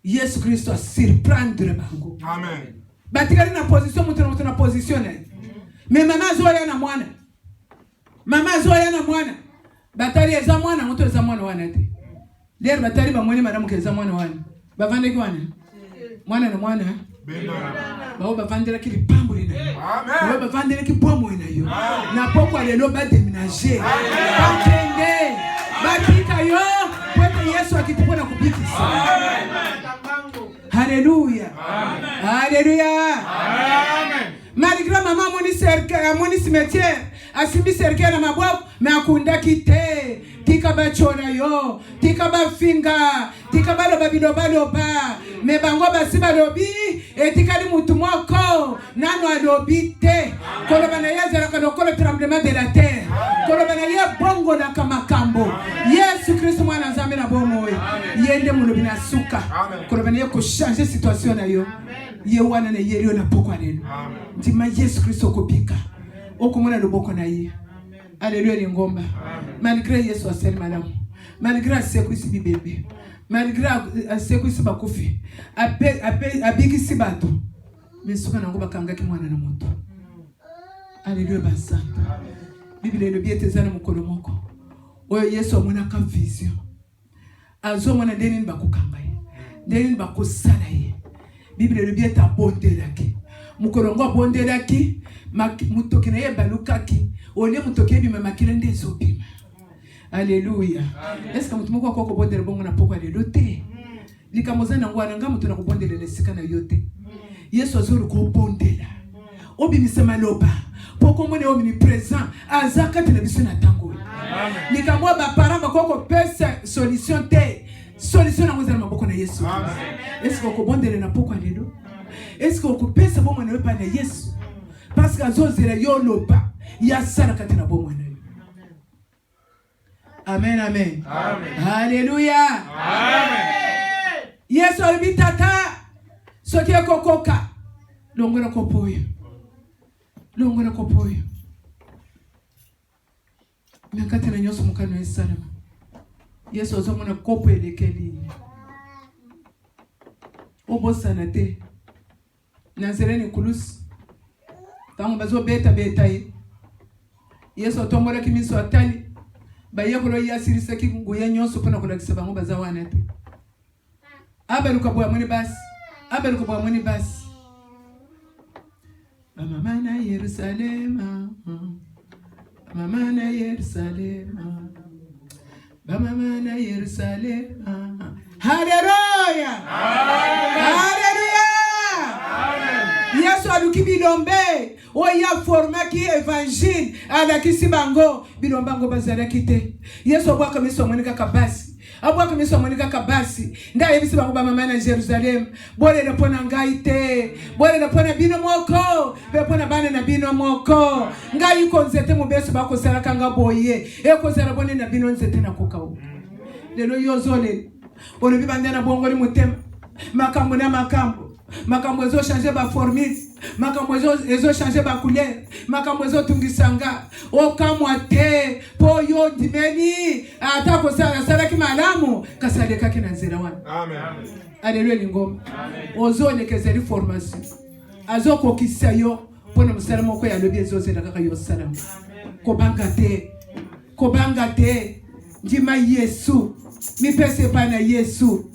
Yesu Kristo surprendre bango.
Amen.
Batikali na position mutu na position. Mais mama zoya na mwana. Mama zoya na mwana. Batali eza mwana mutu eza mwana wana te. Lero batali ba mwene madamu keza mwana wana. Bavande kwa wana. Mwana na mwana. Bao bavandela ki lipambo lina. Amen. Bao bavandela ki bomo ina yo. Na poko alelo ba déménager. Bakende. Bakika yo. Kwete Yesu akitupona kubikisa. Amen. Haleluya. Amen. Haleluya. Amen. Malgré maman moni cimetière, asimbi serke na mabwako, me akunda kite. Tika ba chona yo, tika ba finga, tika ba loba biloba loba. Me bango basiba lobi, tika li mutu moko, nano alobi te. Koloba na ye zera kanokolo tremblement de la terre. Koloba na ye bongo na kamakambo. Yesu Kristo mwana Nzambe na bomo we. Yende mulobi na suka. Koloba na ye ko changer situation na yo. Ye wana na ye yo na pokwa lelo. Ndima Yesu Kristo kopika. Okomona loboko na ye. Alléluia lingomba. Malgré Yesu aseli malamu. Malgré asekwisi bibebe. Malgré asekwisi bakufi. Abiki bato. Mesuka nango bakangaki mwana na moto. Alléluia basanta. Biblia elobi ete eza na mokolo moko. Oyo Yesu amona ka vision. Azomona ndeni bakukanga ye. Ndeni bakosala ye. Biblia elobi ete abondelaki. Mukolongo abondelaki. Mutoki na ye balukaki. Ole mutoki ebi mamakile nde ezobima. Alléluia. Est-ce que mutu moko ko bondela bongo na poko alelo te? Likamoza na ngwana nga mutu na ko bondela lesika na yote. Yesu azuru ko bondela. Obimisa maloba. Poko mone omniprésent azaka te na biso na tango. Amen. Likamwa ba parents bakoko pesa solution te. Solution na ngozala maboko na Yesu. Amen. Est-ce que ko bondela na poko alelo? Est-ce que ko pesa bongo na yopa na Yesu? Parce que azozela yo loba. Ya sala katina bomo na yo. Amen, amen. Amen. Alléluia. Amen. Yesu albitata soki kokoka. Longona kopoyo. Longona kopoyo. Mekatena nyoso mukano esalama. Yesu azomona kopo elekeli. Obosana te. Nazereni kulusi. Tango bazo beta ye. Yesu atombola kimiso atali. Bayekolo yasirisa ki nguya nyonso pona kolakisa bango bazawana te. Abeluka bwa mwini basi. Abeluka bwa mwini basi. Mama na Yerusalema. Mama na Yerusalema. Mama na Yerusalema. Haleluya. Haleluya. Yesu aluki bilombe. Oya forma ki évangile ala kisi bango bilombango bazala kite. Yesu bwa kamiso moni kaka basi. abwa ka miso monika kabasi nda yebisi ba ba mama na Jerusalem bole na pona ngaite bole na pona bino moko be pona bana na bino moko ngai ko nzete mu beso ba ko sala kanga boye e ko sala bone na bino nzete na kokawo lelo yozole bole bi bandana bongoli mutema makambo na makambo ezo changer ba formule makambo ezo changer ba couleur makambo ezo tungisanga okamwa te po yo dimeni ata ko sala ki malamu kasaleka kina nzira wana. Amen. Alléluia lingoma. Ozo lekezeli formation azo kokisa yo pona musala moko ya lobi ezo zela kaka yo sala kobanga te ndima Yesu mi pese pa na Yesu.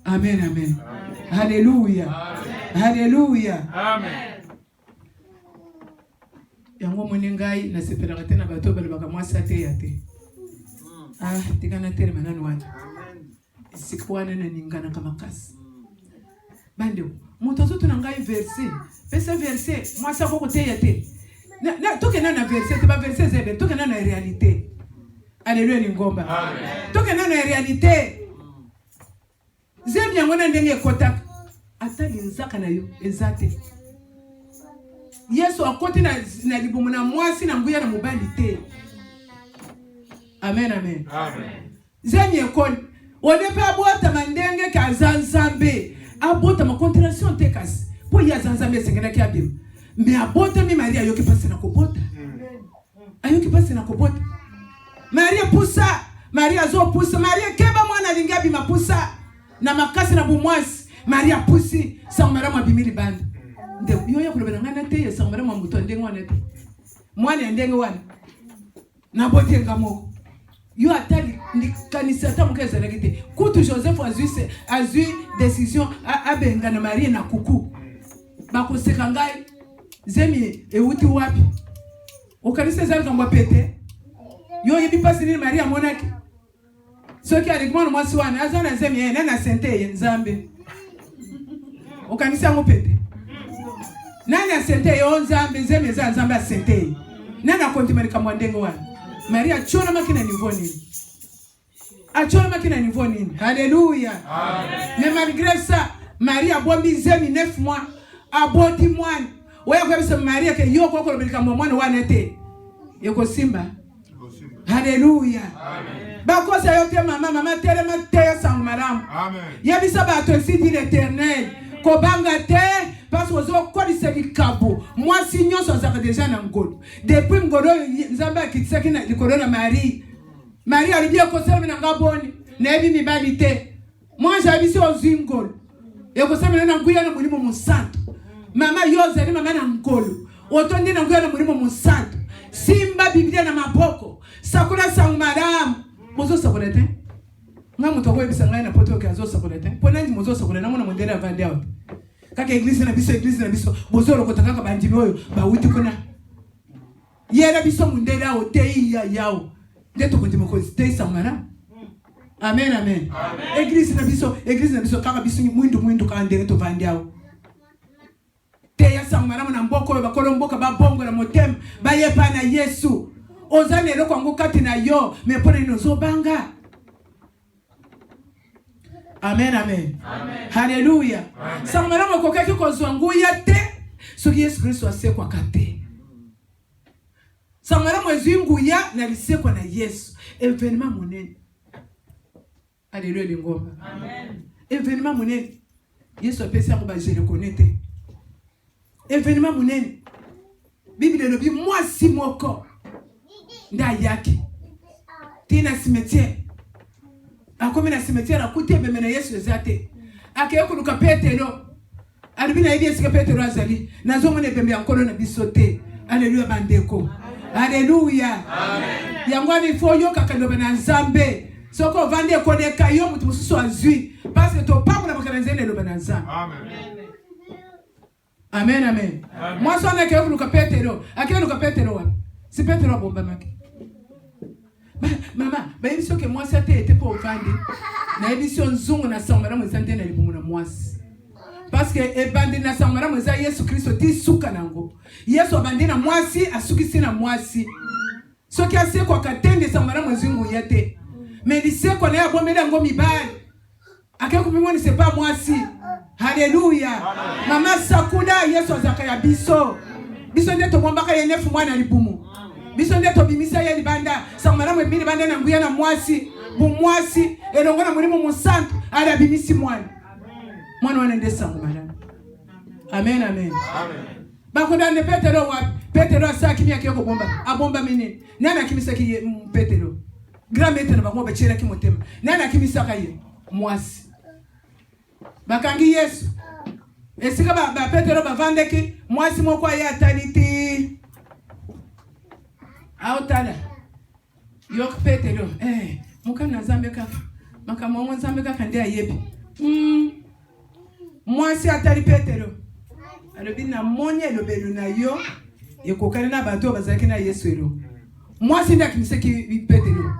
Amen, amen. Hallelujah. Hallelujah. Amen. Yango moningai na sepelaka te na bato balobaka mwasi ate ya te. Tikana tere manani wana. Sikwana na ningana kama kasi. Bande, moto to na ngai verset. Pesa verset, mwasi akoko te ya te. Na toke na verset, te ba verset zebe, toke na réalité. Alléluia lingomba. Amen. Toke na réalité. Zebi yango na ndenge kotaka atali nzaka na yo ezate Yesu akoti na libumu na mwasi na nguya na mobali te. Amen, amen. Amen. Zebi ekoli onepe abota mandenge ka zanzambe abota ma contraction te kasi po ya zanzambe sengena ki abim me abota mi Maria yoki pasi na kobota ayoki pasi na kobota Maria pusa Maria zo pusa Maria keba mwana lingabi mapusa na makasi na bumwasi Maria pusi sangmara mabimili band nde yoya kulobela ngana te sangmara mamuto ndenge wana te mwana ndenge wana na bote ngamo yo atali ni kanisa ta mukeza na kite kutu Joseph azui décision abenga na Maria na kuku bakoseka ngai zemi euti wapi okanisa zali kamba pete yo yebi pasi ni Maria monaki soki alikmano mwasi wana azana zemi yena na sente nzambe okanisa ngopete nani asente yo nzambe zemi za nzambe asente nani akontimani kamwandenge wana Maria chona makina nivoni achona makina nivoni. Alléluia. Amen. Mais malgré ça Maria bombi zemi 9 mois aboti mwana oya kwebisa Maria ke yo kokolo bilika mwana wana te yoko simba. Alléluia. Amen. Bakosa yote mama telema te sang madame. Amen. Yebisa ba to si dit l'Éternel kobanga te parce que zo kodise likabo moi signon so za déjà na ngolo depuis ngolo nzamba akitsaki na likolo na Marie alibia ko sema na ngaboni na ebi mibali te moi j'habite au zingolo e ko sema na nguya na mulimo musanto mama yoza ni mama na ngolo otondi na nguya na mulimo musanto simba biblia na maboko sakula sang madame mozo sakolete ngamu to ko ebisa ngai na poto ke azo sakolete pona ndi mozo sakolete na mona mondela vandia kaka église na biso bozoro kotaka bandibi oyo bawuti kuna yera biso mundela otei ya yao ndeto kondimo ko stay samara. Amen, amen. Église na biso kaka biso mwindu ka ndenge to vandiao te ya samara na mboko oyo bakolomboka babongo na motem bayepa na Yesu ozane loko ngo kati na yo me pona inozo banga. Amen, amen. Amen. Hallelujah. Samara mo kokaki ko zwanguya te soki Yesu Kristo asekwa kate. Samara mo zinguya na lisekwa na Yesu. Événement monene. Alléluia lingoma. Amen. Événement monene. Yesu apesa ko ba je reconnaitre. Événement monene. Bible lobi mwasi moko nda yake. Tina cimetière. Akomi na cimetière akuti bembe na Yesu ezate akeye kuluka Petero alibina ibi esika Petero azali nazo mone bembe yankolo na bisote. Alléluia bandeko. Alléluia. Amen. Yangwani fo yo kakando na Nzambe soko vande ko de kayo mutu mususu azui parce que to pamu na bakanzene lo bananza. Amen. Amen, amen. Moi so na akeye kuluka Petero akeye kuluka Petero wa si Petero bomba maki mama ba ebiso ke mwasi ate ete po vandi na ebiso nzungu na sangara mweza ndena libumu na mwasi parce que ebandi na sangara mweza Yesu Kristo ti suka nango Yesu abandi na mwasi asukisi na mwasi soki ase kwa katende sangara mwezingu yate Mais liseko na ya bombela ngo mibali. Ake kumimoni c'est pas moi si. Alléluia. Mama Sakula Yesu azakaya biso. Biso ndeto bombaka ye 9 mois na libumu. Biso ndeto bimisa ye libanda. Samara mwe bini banda na nguya na mwasi. Bu mwasi elongo na mulimo musantu ala bimisi mwana. Mwana wana ndesa ngumana. Amen amen. Amen. Bakonda ne Petero wa Petero asaki yake yako bomba. Abomba menene. Nana kimisa ki Petero. Grand maître ba ngomba chera kimotema. Nana kimisa kaye mwasi. Bakangi Yesu. Esika ba Petero bavandeki mwasi moko ya taliti. Autala. Yok Petero. Muka na Nzambe kaka. Maka mwa Nzambe kaka ndia yebi. Mwasi atali Petero. Alobi na monye lobelu na yo. Ekokali na bato bazaki na Yesu elo. Mwasi ndia kimiseki Petero.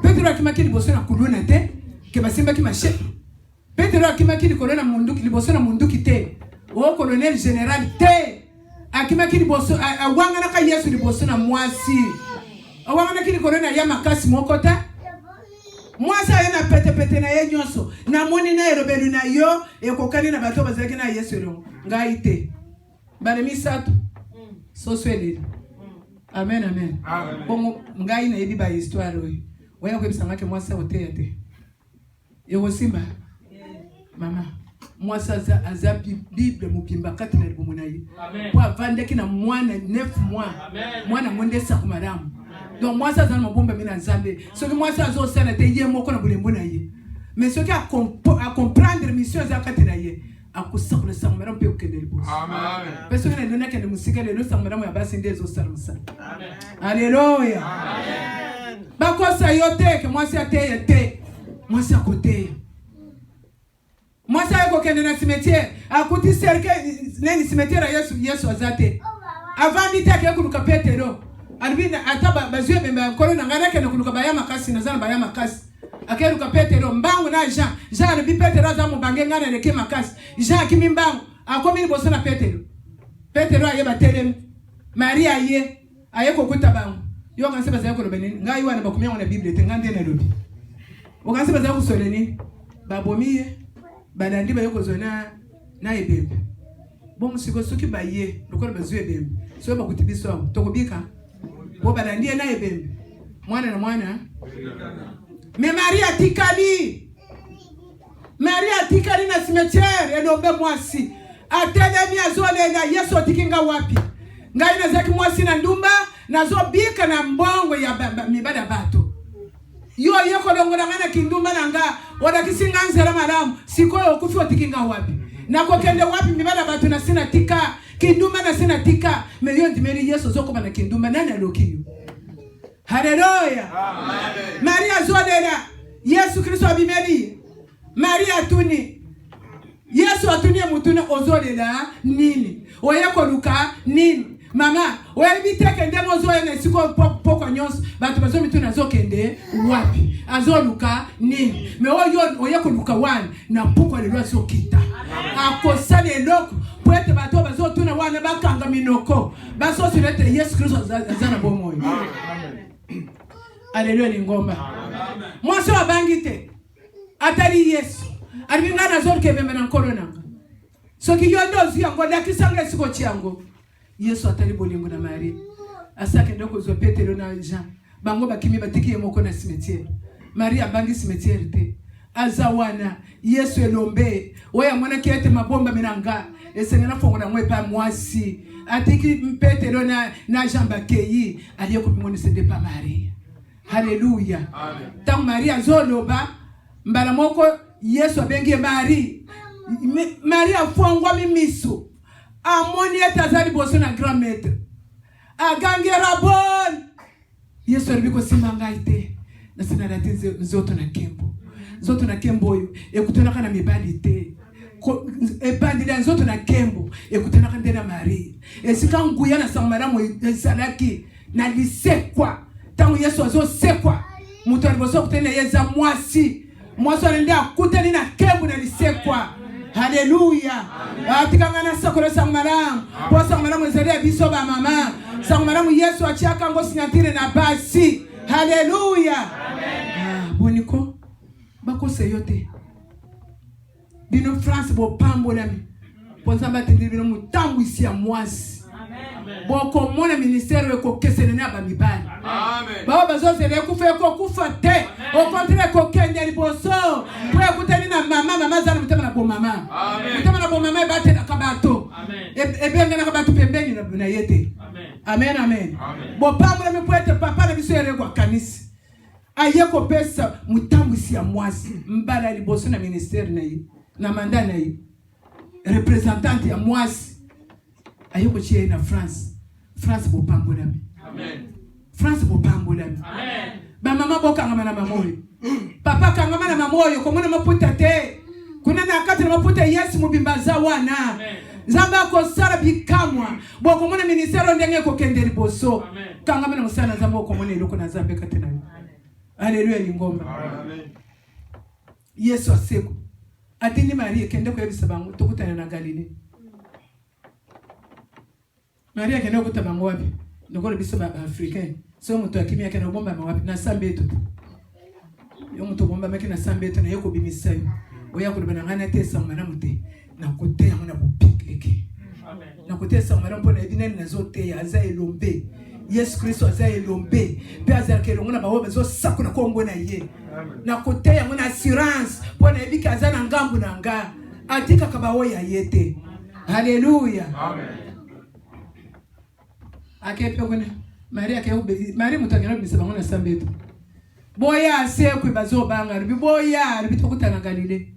Petero akimaki liboso na kuluna te. Ke basimba ki mashe. Petero akimaki likolona munduki liboso na munduki te. O colonel général te. Akimaki liboso awanga na ka Yesu liboso na mwasi. Awanga kili kolona ya makasi mokota. Mwasi ayena pete na ye nyonso. Na moni na erobelu na yo ekokali na bato bazaki na Yesu elo. Ngai te. Bale misatu. Sosweli. Amen amen. Bongo ngai na yebi ba histoire oyo. Waya kwebisanga ke mwasi oteya te. Yego simba. Mama, mwasi aza Bible mupimba kati na libumu na ye. Po avandeki na mwana 9 mois. Mwana monde sa kumaramu. Donc mwasi aza na mabomba mina Nzambe. Soki mwasi azo sana te ye moko na bulembo na ye. Mais soki a comprendre mission za kati na ye. Akusakula sangmara mpe ukende liboso. Amen. Peso ngene ndona kende musika lelo sangmara mu ya basi ndezo salmusa. Amen. Alléluia. Amen. Bakosa yote ke mwasi ateye te. Mwasi akote. Mwasi akokende na cimetière. Akuti serke neni cimetière Yesu azate. Avant dite ke kuluka Petero. Albina ataba bazwe bemba nkolo na ngana kende kuluka bayama kasi na zana bayama kasi. Akeruka Petero mbangu na Jean le bi Petero za mubange ngana leke makasi Jean kimi mbangu akomi liboso na Petero aye batelem Maria aye kokuta bangu yo kanse baza ko lobeni ngai wana bakumya na Bible te ngande na lobi o kanse baza ko soleni babomiye balandi ba yoko zona na ebembe bon musiko soki baye lokolo bazwe ebembe so bakutibiso tokobika bo balandi na ebembe mwana na mwana. Mais Maria tikali na cimetière elombe mwasi. Atelemi azole na Yesu tikinga wapi? Ngai na zaki mwasi na ndumba nazo bika na mbongo ya mibada bato. Yo yeko longola ngana kindumba nanga wada kisinga nzera malamu sikoyo okufi otikinga wapi? Nako kende wapi mibada bato na sina tika kindumba na sina tika me yo ndimeri Yesu zoko na kindumba nani alokiyo. Hallelujah. Amen. Maria zodela Yesu Kristo abimeli. Maria atuni. Yesu atuni mutuna ozolela nini? Oyeko luka nini? Mama, oyebiteke ndemo zoyene siko poko nyonso batu bazo mituna zokende wapi? Azoluka nini? Me oyeko luka wana na poko lelo zokita. Akosale loko poete bato bazo tuna wana bakanga minoko. Baso silete Yesu Kristo azana bomoyo. Amen. Alléluia lingomba. Mwasi wa bangite. Atali Yesu. Alibinga na zori kebembe na nkolo nanga. Soki yondo ziyango dakisanga siko chiango. Yesu atali bolingo na Maria. Asake ndoko zo Petero na Jean. Bango bakimi batiki yemoko na cimetière. Maria bangi cimetière te. Azawana Yesu elombe. Oya mwana kiete mabomba minanga. Esengena fongo na mwepa mwasi. Atiki Petero na Jean bakeyi. Aliye kupimoni sende pa Maria. Hallelujah. Amen. Tant Maria zoloba mbala moko Yesu abengi Maria fongwa mimiso. Amoni etazali boso na grand maître. Agange rabon. Yesu alibiko simanga ite. Na sina dati zoto na kembo. Zoto na kembo yo ekutana kana mibali te. Epandila zoto na kembo ekutana kana na Maria. Esika nguya na sangmara mo salaki na lisekwa. Tangu Yesu azo sekwa mutu aliboso kutene yeza mwasi alende akutani na kembu na lisekwa. Haleluya. Atikanga na sakolo sangmaramu po sangmaramu ezali biso ba mama sangmaramu Yesu achiaka ngo sinyatire na basi. Haleluya. Amen. bandeko bakose yote bino France bo pambolami ponzamba tindi bino mutangu isi ya mwasi boko mona ministère ko kesene na ba mibali amen baba zoze le kufa ko kufa te au contraire ko kende liboso pour écouter na mama zana mutema na bo mama amen mutema na bo mama bate na kabato amen e benga na kabato pembeni na yete amen amen bo pambolami poete papa na biso yere kwa kanisa ayeko pesa mutangu isi ya mwasi mbala liboso na ministère na yi na manda na yi représentante ya mwasi ayeko chie na France bo pambolami amen France bo pambolami amen ba mama bo kangama na mamoyo papa kangama na mamoyo ko mona maputa te kuna na kati na maputa Yesu mubimbaza wana amen zamba ko sara bikamwa bo ko mona ministero ndenge ko kende liboso kangama na musana zamba ko mona iloko na zambe kati na amen haleluya lingomba amen Yesu aseko atini Maria kende ko yebisa bangu tokutana na Galile Maria kende ko tabango wapi ndoko biso ba africain so muto akimia kende bomba mawapi na sambeto yo muto bomba meki na sambeto na yeko bimisayo oya ko bana ngana te samana mute na kote yango na bupikeke amen na kote samana mpona edinene na zote ya za elombe Yesu Kristo aza elombe pe azala kelongo na bawo bezo sako na kongo na ye na kote yango na assurance mpona ebika aza na ngambu na nga atika kabawo ya yete haleluya amen akepe kuna Maria ke ube Maria mutangana bisaba ngona sambeto boya asekwe bazobanga ribi boya ribi tokutana Galile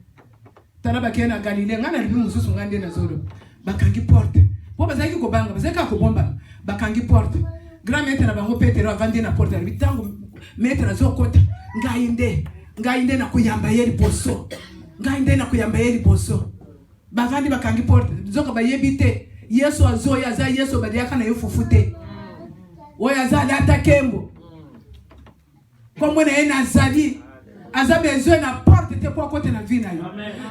talaba kena Galile ngana ribi mususu ngande na zolo bakangi porte bo bazaki ko banga bazaka ko bomba bakangi porte grand maître na bango Petero avandi na porte ribi tango maître na zokota ngainde na kuyamba yeli poso ngainde na kuyamba yeli poso bavandi bakangi porte zoka bayebite Yesu azoya za Yesu badiaka na yofufute oya za data kembo comme na ena zali aza besoin na porte te kwa kote na vina yo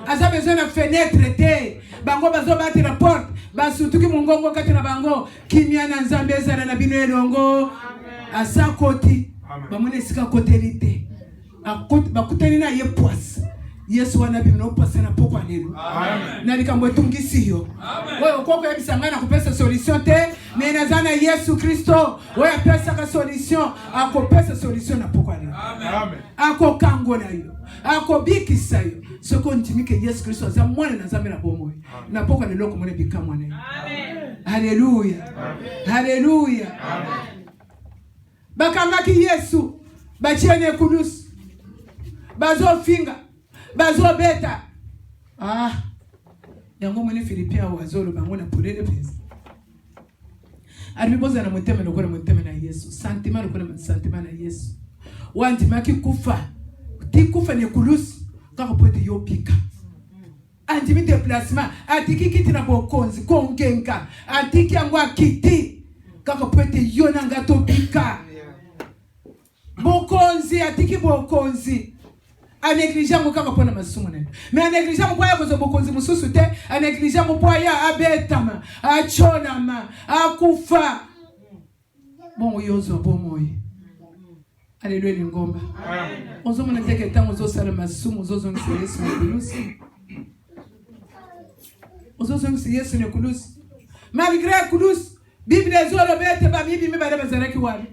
aza besoin na fenêtre te bango bazo bati na porte basutuki mungongo kati na bango kimia na nzambe zana na bino elongo asa koti bamone sika kotelite akoti bakutani na ye poisse Yesu wana bimno pasa na poko lelo amen na likambo etungisi yo wewe ukoko yebisanga na kupesa solution te mais nazana Yesu Kristo wewe pesa ka solution akopesa solution na poko lelo amen ako kango na yo ako bikisa yo soko ntimike Yesu Kristo za mwana na zambe na bomoyo na poko lelo ko mone bikamwa na amen haleluya haleluya amen bakangaki Yesu bachiene kudus bazo finga bazo beta yango mone Philippien wazolo bango na polele pesa ariboza na mutema lokona mutema na Yesu sentiment lokona sentiment na Yesu wanti maki kufa tikufa ne kulusi kako pote yopika antimi déplacement atiki kiti na bokonzi kongenka atiki yango akiti kako pote yona ngato pika bokonzi atiki bokonzi anégligent mo kaka pona masumu ne mais anégligent mo boya kozo bokonzi mususu te anégligent mo boya abetama achonama akufa bon yozo bomoyi alléluia lingomba amen ozo mona teke tango zo sala masumu zo zongi Yesu ne kulusi ozo zongi Yesu ne kulusi malgré kulusi bible zolo bete ba bibi me ba bazaraki wali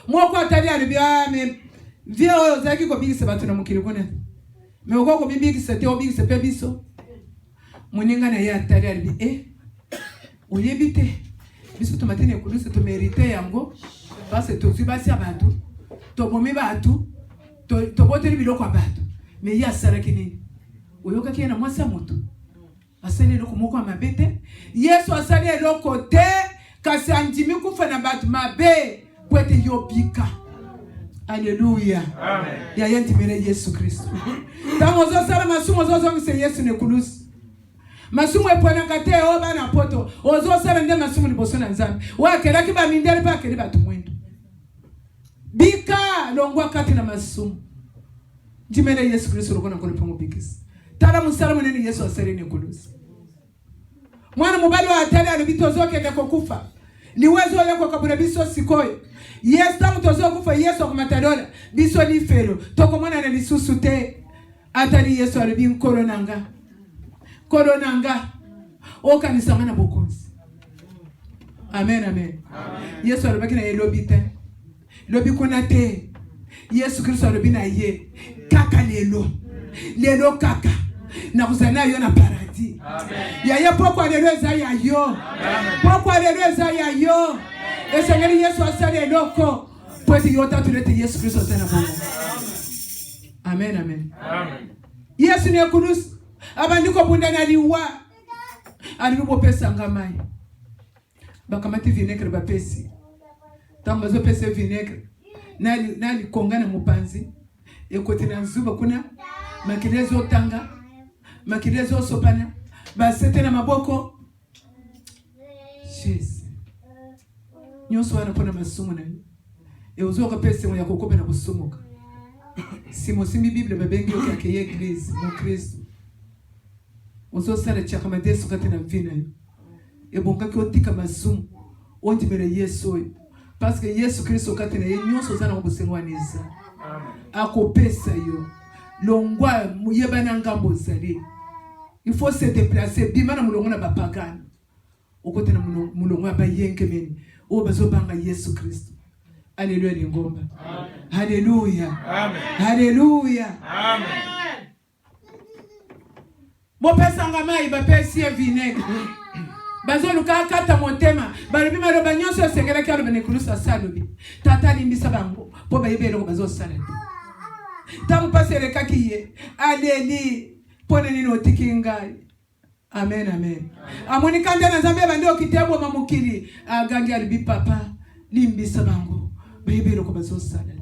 moko atali alibia me Vio zaki ko bigise batu na mukiri kone. Me okoko bibigise te obigise pe biso. Muninga na ya tari alibi oyebite. Biso to matene kuluse to merite yango. Base to zibasi abantu. To bomi batu. To boteli biloko abantu. Me ya saraki ni. Oyoka kiena mwasa moto. Asali loko moko amabete. Yesu asali loko te kasi andimi kufa na batu mabe kwete yobika. Alléluia. Amen. Ya yanti mene Yesu Kristo. Tango zo sala masumo zo zongi se Yesu ne kulusi. Masumo epona kate o bana poto. Ozo sala nde masumo liboso na nzambe. Wa kera ki ba mindele pa keri batu mwendo. Bika longwa kati na masumo. Jimene Yesu Kristo lokona ngole pongo bikisi. Tala musala mweneni Yesu asali ne kulusi. Mwana mubali wa atali alibito zoke ndeko kufa. liwezo yako kabura biso sikoyo. Yes, tamu tozo kufa Yesu akumatadola biso lifelo toko mwana na lisusu te atali Yesu alibi koronanga okanisanga na bokonzi. Amen. Yesu alibaki na yelobi te lobi kuna te. Yesu Kristo alibi na ye kaka lelo kaka na kuzana yo na paradis. Ya ye pokwa lelo eza ya yo. Pokwa lelo eza ya yo. Esengeli Yesu asali loko pweti yota tulete Yesu Kristo tena bongo. Amen. Yesu ni kunusu abandiko bunda na liwa alibo pesa ngamai bakamati vinaigre bapesi tamba zo pesa vinaigre nali kongana mupanzi ekoti na nzuba kuna makilezo tanga makilezo sopana basete na maboko Jesus nyoso wana pona masumu na uzo ka pesa ya kokopa na kusumuka simo simi Bible babengi yake ya Eglise mu Kristo uzo sala cha kama Yesu katina vina yo ebonga ki otika masumu onti mere Yesu yo parce que Yesu Kristo katina ye nyoso zana obusengwaniza akopesa yo longwa muyebana ngambo zali il faut se déplacer bimana mulongo na bapagana okote na mulongo abayenke meni obazobanga Yesu Kristo. Alléluia lingomba. Alléluia. Alléluia. Bo pesa ngamai ba pesi vinaigre. Bazolu kata motema, balobi maloba nyonso sengela kalo benekulusa salobi. Tata limbisa bango, po bayebelo bazo sala. Tamu pasere kakiye, aleli pone nino tikingai. Amen. Amoni kanda na Nzambe bando kitebo mamukili, agangi alibi papa limbisa bango. Bayebelo ko bazo sala.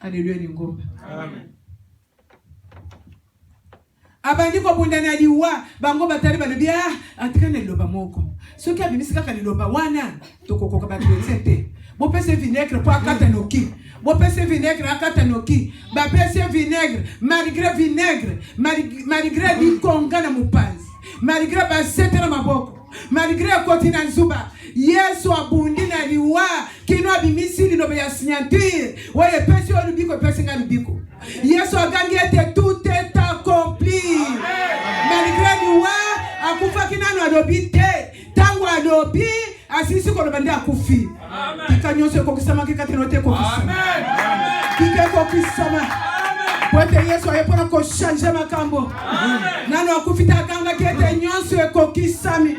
Alléluia lingomba. Amen. Abandiko bunda na liwa bango batali balobia atikane loba moko soki abimisika ka liloba wana tokokoka batwete bo pese vinaigre po akata noki bo pese vinaigre akata noki ba pese vinaigre malgré likonga na mupanzi malgré ba sete na maboko malgré koti na nzuba Yesu abundi na liwa kino abimisi liloba ya signature waye pese olubiko pese nga lubiko Yesu agangi ete tout est accompli. Malgré liwa akufa kinano adobi te tangu adobi asisi ko lobanda akufi. Tikanyose ko kisama kikatinote ko kisama. Kike ko kisama. Pote Yesu ayepona ko changer makambo. Nano akufita ganga kete nyonso eko kisami.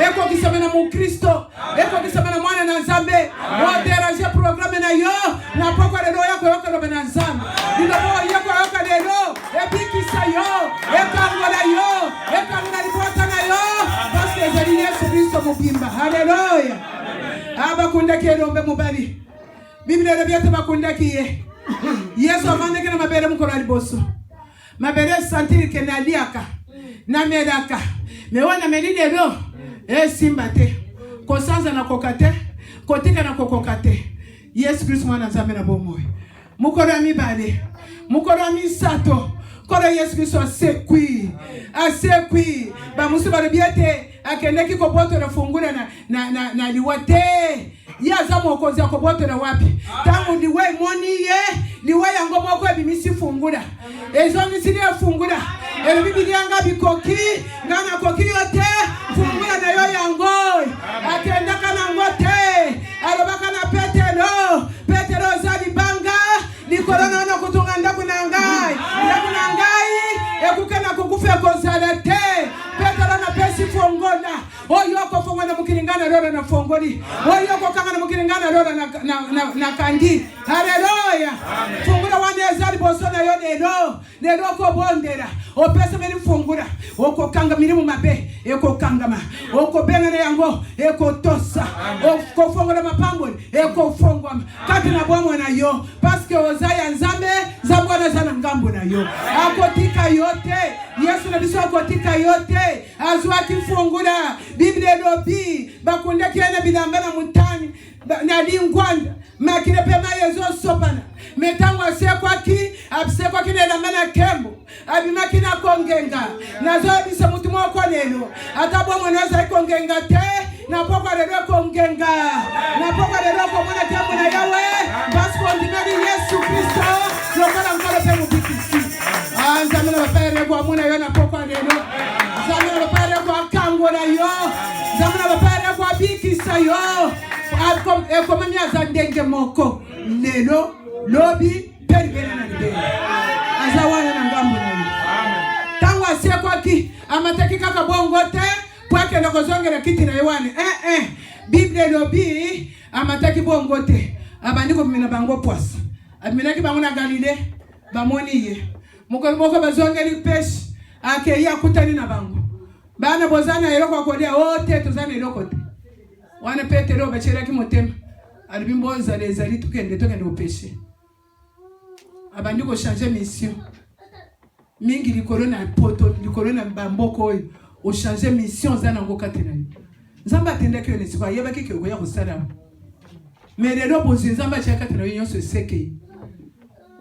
Eko kisama na mu Kristo. Eko kisama na mwana na Nzambe. O déranger programme na yo na poko lelo yako yoko lobe na Nzambe. Ndabo yako yoko lelo ebikisa yo ekangola yo ekangona lipota na yo parce que zali Yesu Kristo mubimba. Haleluya. Abakunda kelombe mubali. Biblia lebiate bakunda kiye. Yesu amandeke na mabere mukolo liboso. Mabere sentir ke naliaka na medaka. Mewana melide lo simbate. Kosanza na kokate, kotika na kokokate. Yesu Kristo mwana Nzambe na bomoyo. Mukolo mibale, mukolo misato. Kola Yesu Kristo asekwi. Ba musuba lebiate akendeki ko boto na fungula na liwate. Yaza mokozi akoboto na wapi tangu liwe moni ye liwe yango moko ebimisi fungula ezongi sili fungula ebibi yanga bikoki ngana koki yote fungula na yo yango akenda kana ngote alobaka na petero zali banga likolona na kutunga ndaku na ngai ekukena kukufe konsalate petero na pesi fongola oyoko fongola mukilingana lolo na fongoli oyoko kanga na mukilingana lolo na kandi. Haleluya. Fungula wanezali bosona yo lelo ko bondera opesa meni fungula oko kanga mirimu mabe eko kangama oko bengana yango eko tosa oko fongola mapamboni eko fongwa kati na bwamwe na yo parce que ozaya Nzambe zabwana zana ngambo na yo akotika yote Yesu na biso akotika yote azwa kifungula. Biblia lobi bakunda kiana bidambana mutani na lingwanda makire pema yezo sopana metangwa sekwa ki absekwa kinela mana kembo abimakina kongenga nazo bisa mutumo ko lelo atabwa mwanaweza ikongenga te na pokwa lelo kongenga na pokwa lelo komona tembo na yawe parce qu'on dit Yesu Kristo lokola ngolo pe mubikisi nzambe na bapere kwa muna yo na pokwa lelo nzambe na bapere kwa kango na yo nzambe na bapere kwa bikisa yo comme miaza ndenge moko lelo lobi peribena na libele azawana na ngambo na yo tango asie kwaki amataki kaka bongo te pwake na kozongera kiti na yewane Bible lobi amataki bongo te abandi ko mina bango poisse abinaki bango na Galile bamoni ye moko bazongeli peshi akeyi akutani na bango bana bozana eloko kolia ote tozana eloko te wana Petero bachiraki motema alibimbo zali tukende opeshe abandi ko changer mission mingi likolo na poto likolo na bamboko oyo o changer mission za nango katena nzamba atendaki yo nesiko ayebaki ke oya kosala mais lelo bozi nzamba chaka katena yo nyonso eseke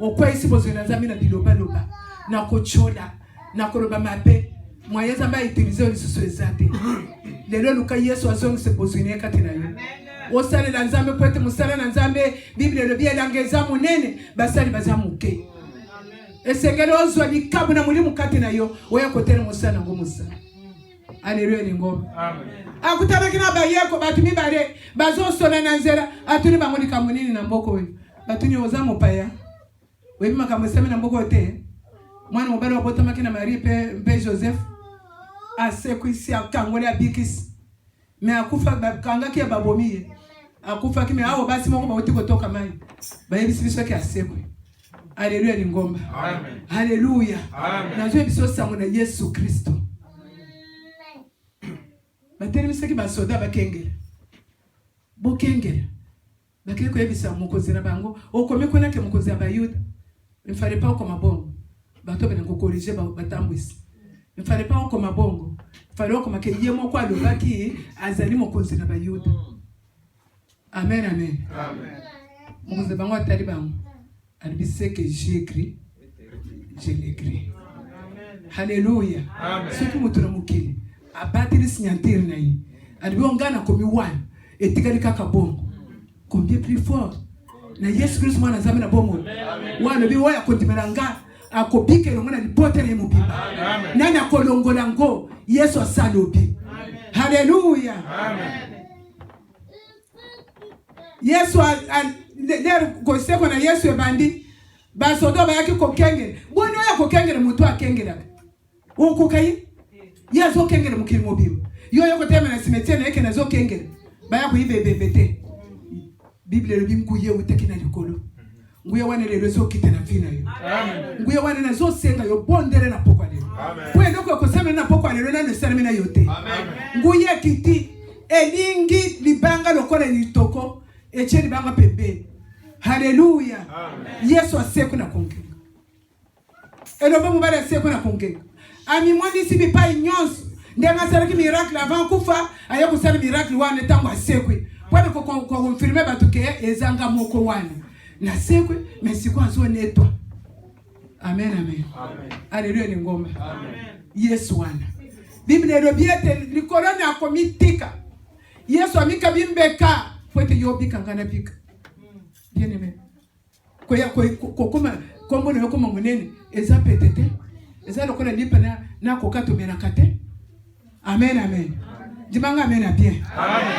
okwaisi bozi na nzambe na biloba loba na kochola na koloba mabe moyen nzamba utiliser lisusu ezate lelo luka Yesu azongise bozi ne katena yo osale na nzambe poete musala na nzambe Bible lobi elangeza munene basali bazamuke esengelo ozwa likabu na mulimu kati na yo oya kotera musana ngo musana Alléluia ningo amen akutabaki na bayeko batumi bare bazosona na nzera atuni bangoni kamunini na mboko we batuni oza mopaya webi makamoseme na mboko te mwana mobali wabota makina Marie pe Joseph asekwisi akangole abikisi me akufa bakangaki ya babomiye akufa kimi awo basi moko bawuti kotoka mai bayebisi biso ke asekwe Alléluia lingomba amen Alléluia amen nazwe biso sango na Yesu Kristo bateri seki basoda bakengera bokengera bakiri ko yebisa mukozi na bango okomeko nake mukozi abayuda mfale pa ko mabongo bato bene ko corriger batambwisi mfale pa ko mabongo mfale ko makeye moko alobaki azali mukozi na bayuda amen amen amen mukozi bango atali bango albise que j'écris je l'écris Alléluia amen soki mutura mukili abatiri signature na yi alibongana komi wana etikali kaka bongo combien plus fort na Yesu Kristo mwana nzambe na bomo wana bi waya kondimelanga akobike longona lipote na mubimba nani akolongola ngo Yesu asalobi Haleluya amen Yesu der koseko na Yesu ebandi basodo bayaki kokengere boni oya kokengere mutu akengera okukai Yesu kengere mukiri mobimo yo kotema na cimetière na yake nazo kengere baya kuibebebete Bible lobi nguye uteki na likolo nguye wane lelo zo kitena vina yo amen nguye wane nazo senga yo bondere na pokwa lelo amen kwe ndoko kosema na pokwa lelo na nesalme na yote amen nguye kiti elingi libanga lokola litoko echeni banga pembe Haleluya amen Yesu aseku na kongenga eloba mubale aseku na kongenga ami mwandi si bipai nyonso ndenga saraki miracle avant kufa ayo kusala miracle wana tango asekwe pwana ko confirmer batuke ezanga moko wana na sekwe mais siko azo netwa amen amen amen Alléluia ni ngoma amen Yesu wana Bible lobiete likolona akomitika Yesu amika bimbeka pote yobika ngana bika bien aimé koya kokoma kombo na yokoma munene eza petete eza lokola lipa na kokato menakate amen amen dimanga amen bien amen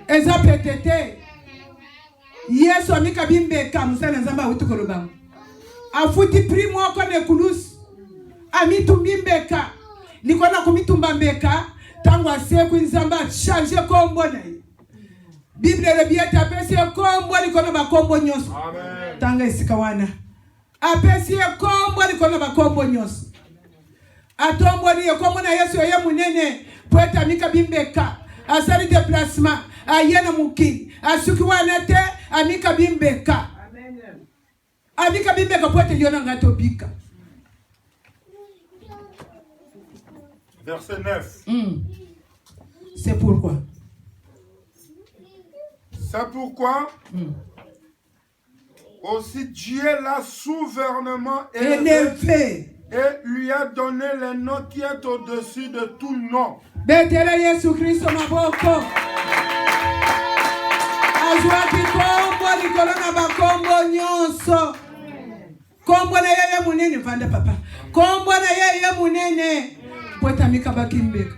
eza petete Yesu amika bimbeka musana nzamba utukoloba afuti primo ko ne kulus amitu bimbeka nikona kumitumba mbeka tangu aseku nzamba changer kombo na Bible le biete apesi kombo nikona bakombo nyoso amen tanga isikawana apesi kombo nikona bakombo nyoso atombo ni kombo na Yesu ye munene poeta mika bimbeka asali déplacement ayena muki asukiwana te amika bimbeka amen amika bimbeka poeta yona ngatobika
verset 9
c'est pourquoi
aussi Dieu l'a souverainement
élevé
et lui a donné le nom qui est au-dessus de tout nom.
Betela Yesu Kristo maboko. Azwaki kombo likolo na bakombo nyonso. Kombo na yeye munene vanda papa. Kombo na yeye munene. Pweta mikabaki mbeka.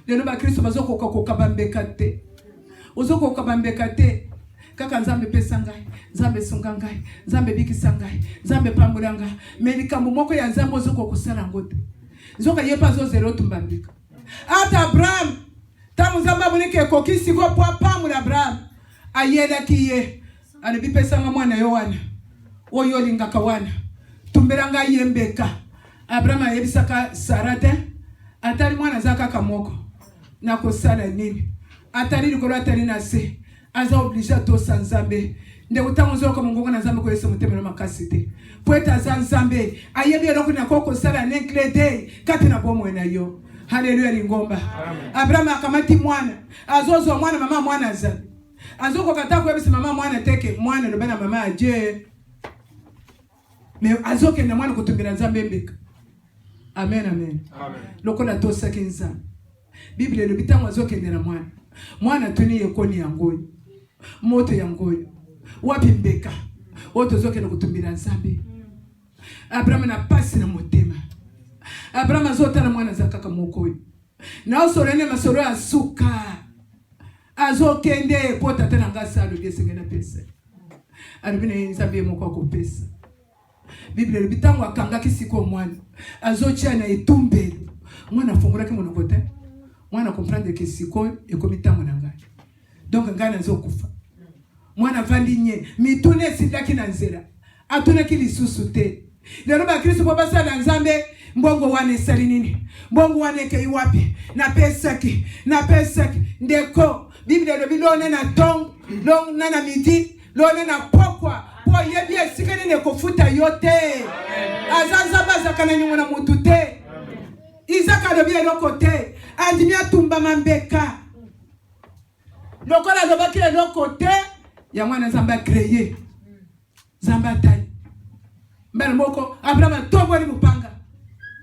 Lelo ba Kristo bazoko kokabambeka te. Uzoko kokabambeka te. Kaka nzambe pesa ngai, nzambe sunga ngai, nzambe bikisa ngai, nzambe pambula ngai. Melikambo moko ya nzambe uzoko kusala ngote. Nzoka yepa zo zero tumbambika. Ata Abraham, tamu nzambe aboneke kokisi ko pambula Abraham. Ayela kiye. Alebi pesa nga mwana Yohana. Oyo lingaka wana. Tumbera ngai yembeka. Abraham ayebisaka Sarate. Atali mwana zaka kamoko. Na kosala nini? Atali likolo atali na se. Aza obligé to sanzambe. Nde utango zoko mungongo na nzambe ko yesu mutemelo makasi te. Poeta za nzambe ayebi eloko na koko sala nenklede kati na bomo na yo. Haleluya lingomba. Abraham akamati mwana. Azozo mwana mama mwana za. Azoko katako yebisi mama mwana teke mwana lobana mama aje. Me azoke na mwana kutumbira nzambe mbeka. Amen amen.
Amen.
Lokola to sakinza. Biblia lo bitango azoke na mwana. Mwana tuni yekoni yangoyo. Moto yangoyo. Wapi mbeka. Oto zoke na kutumbira nzambe. Abraham na pasi na motema. Abraham azota na mwana za kaka mokoyo. Na osorene masoro ya suka. Azokende pota tena ngasa alo gesenge na pesa. Arubine nzambe moko ko pesa. Biblia lo bitango akanga kisiko mwana. Azocha na etumbelo. Mwana fungura ke monokote. Mwana comprendre que siko ekomitango na ngai. Donc ngana zokufa. Mwana vandinye mitune sidaki na nzera. Atuna kilisusu te. Lero ba Kristo baba sala nzambe mbongo wane sali nini? Mbongo wane ke iwapi? Na pesaki ndeko. Biblia lo bilone na tong, long na midi, lone na pokwa. Po yebi esikeni ne kofuta yote. Azanza bazakana nyumo na mutu te. Isaka lo biye loko te. Andimia tumba mambeka. Lokola lobaki loko te. Ya mwana zamba créé. Zamba tali. Mbele moko Abraham tomboli mupanga.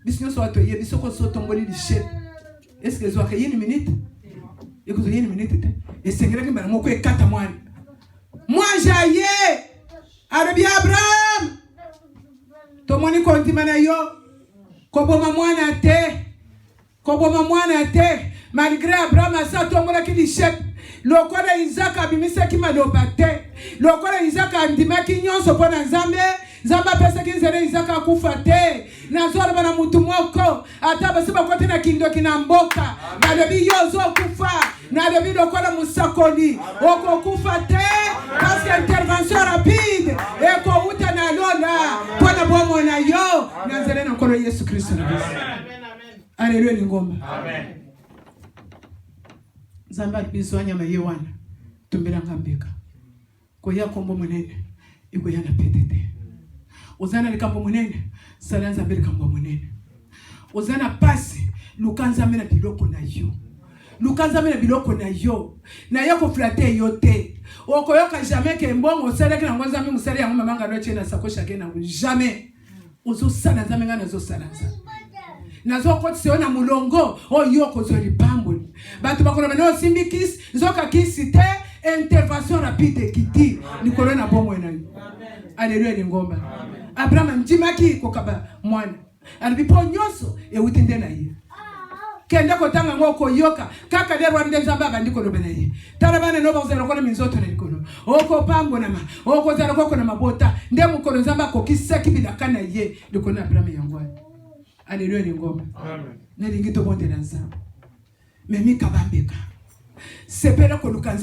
Bisinyo so atoye bisoko so tomboli lishe. Est-ce que zo akayini minute? Eko zo yini minute te. Esengera ki mbele moko ekata mwana. Mwanja ye. Arabi Abraham. Tomoni kontima na yo. Koboma mwana te. Koboma mwana te. Malgré Abraham asa tombola ki lishe. Lokola Isaka bimisa ki maloba te. Lokola Isaka andimaki nyonso pona nzambe. Nzamba pesa ki nzere Isaka kufa te. Nazora bana mutu moko. Ata basiba kote na kindo kinamboka. Na debi yozo kufa. Na debi lokola musakoli. Oko kufa te. Parce que intervention rapide. Eko uta na lola. Pona bomo na yo. Nazere na kolo Yesu Kristo. Alléluia lingomba.
Amen.
Zamba bizwanya mayewana tumbira ngambika ko yakombo munene iko yana petete uzana likambo munene salanza mbele kambo munene uzana pasi lukanza mena biloko na yo lukanza mena biloko na yo na yako flate yote okoyoka jamais ke mbongo seleke na ngwanza mi musali yango mama ngalo chena sakosha kena jamais uzo sana nzambe ngana zo salanza nazo koti seona mulongo oyoko zo lipamboli batu bakona no simbikis zoka kisite intervention rapide kiti nikolo na bomo na yo. Alléluia lingomba. Abraham njimaki kokaba mwana alipo nyoso ewitinde na ye kenda kotanga ngoko yoka kaka de rwande nzamba bandiko lobe na ye tarabana no bazero kona minzoto na likolo oko pambo na ma oko zaro koko na mabota nde mukolo nzamba kokisaki bidakana ye likolo Abraham yangwa. Alléluia lingomba.
Amen.
Nelingi to bonde na nzamba memi kabambeka sepela ko lukanza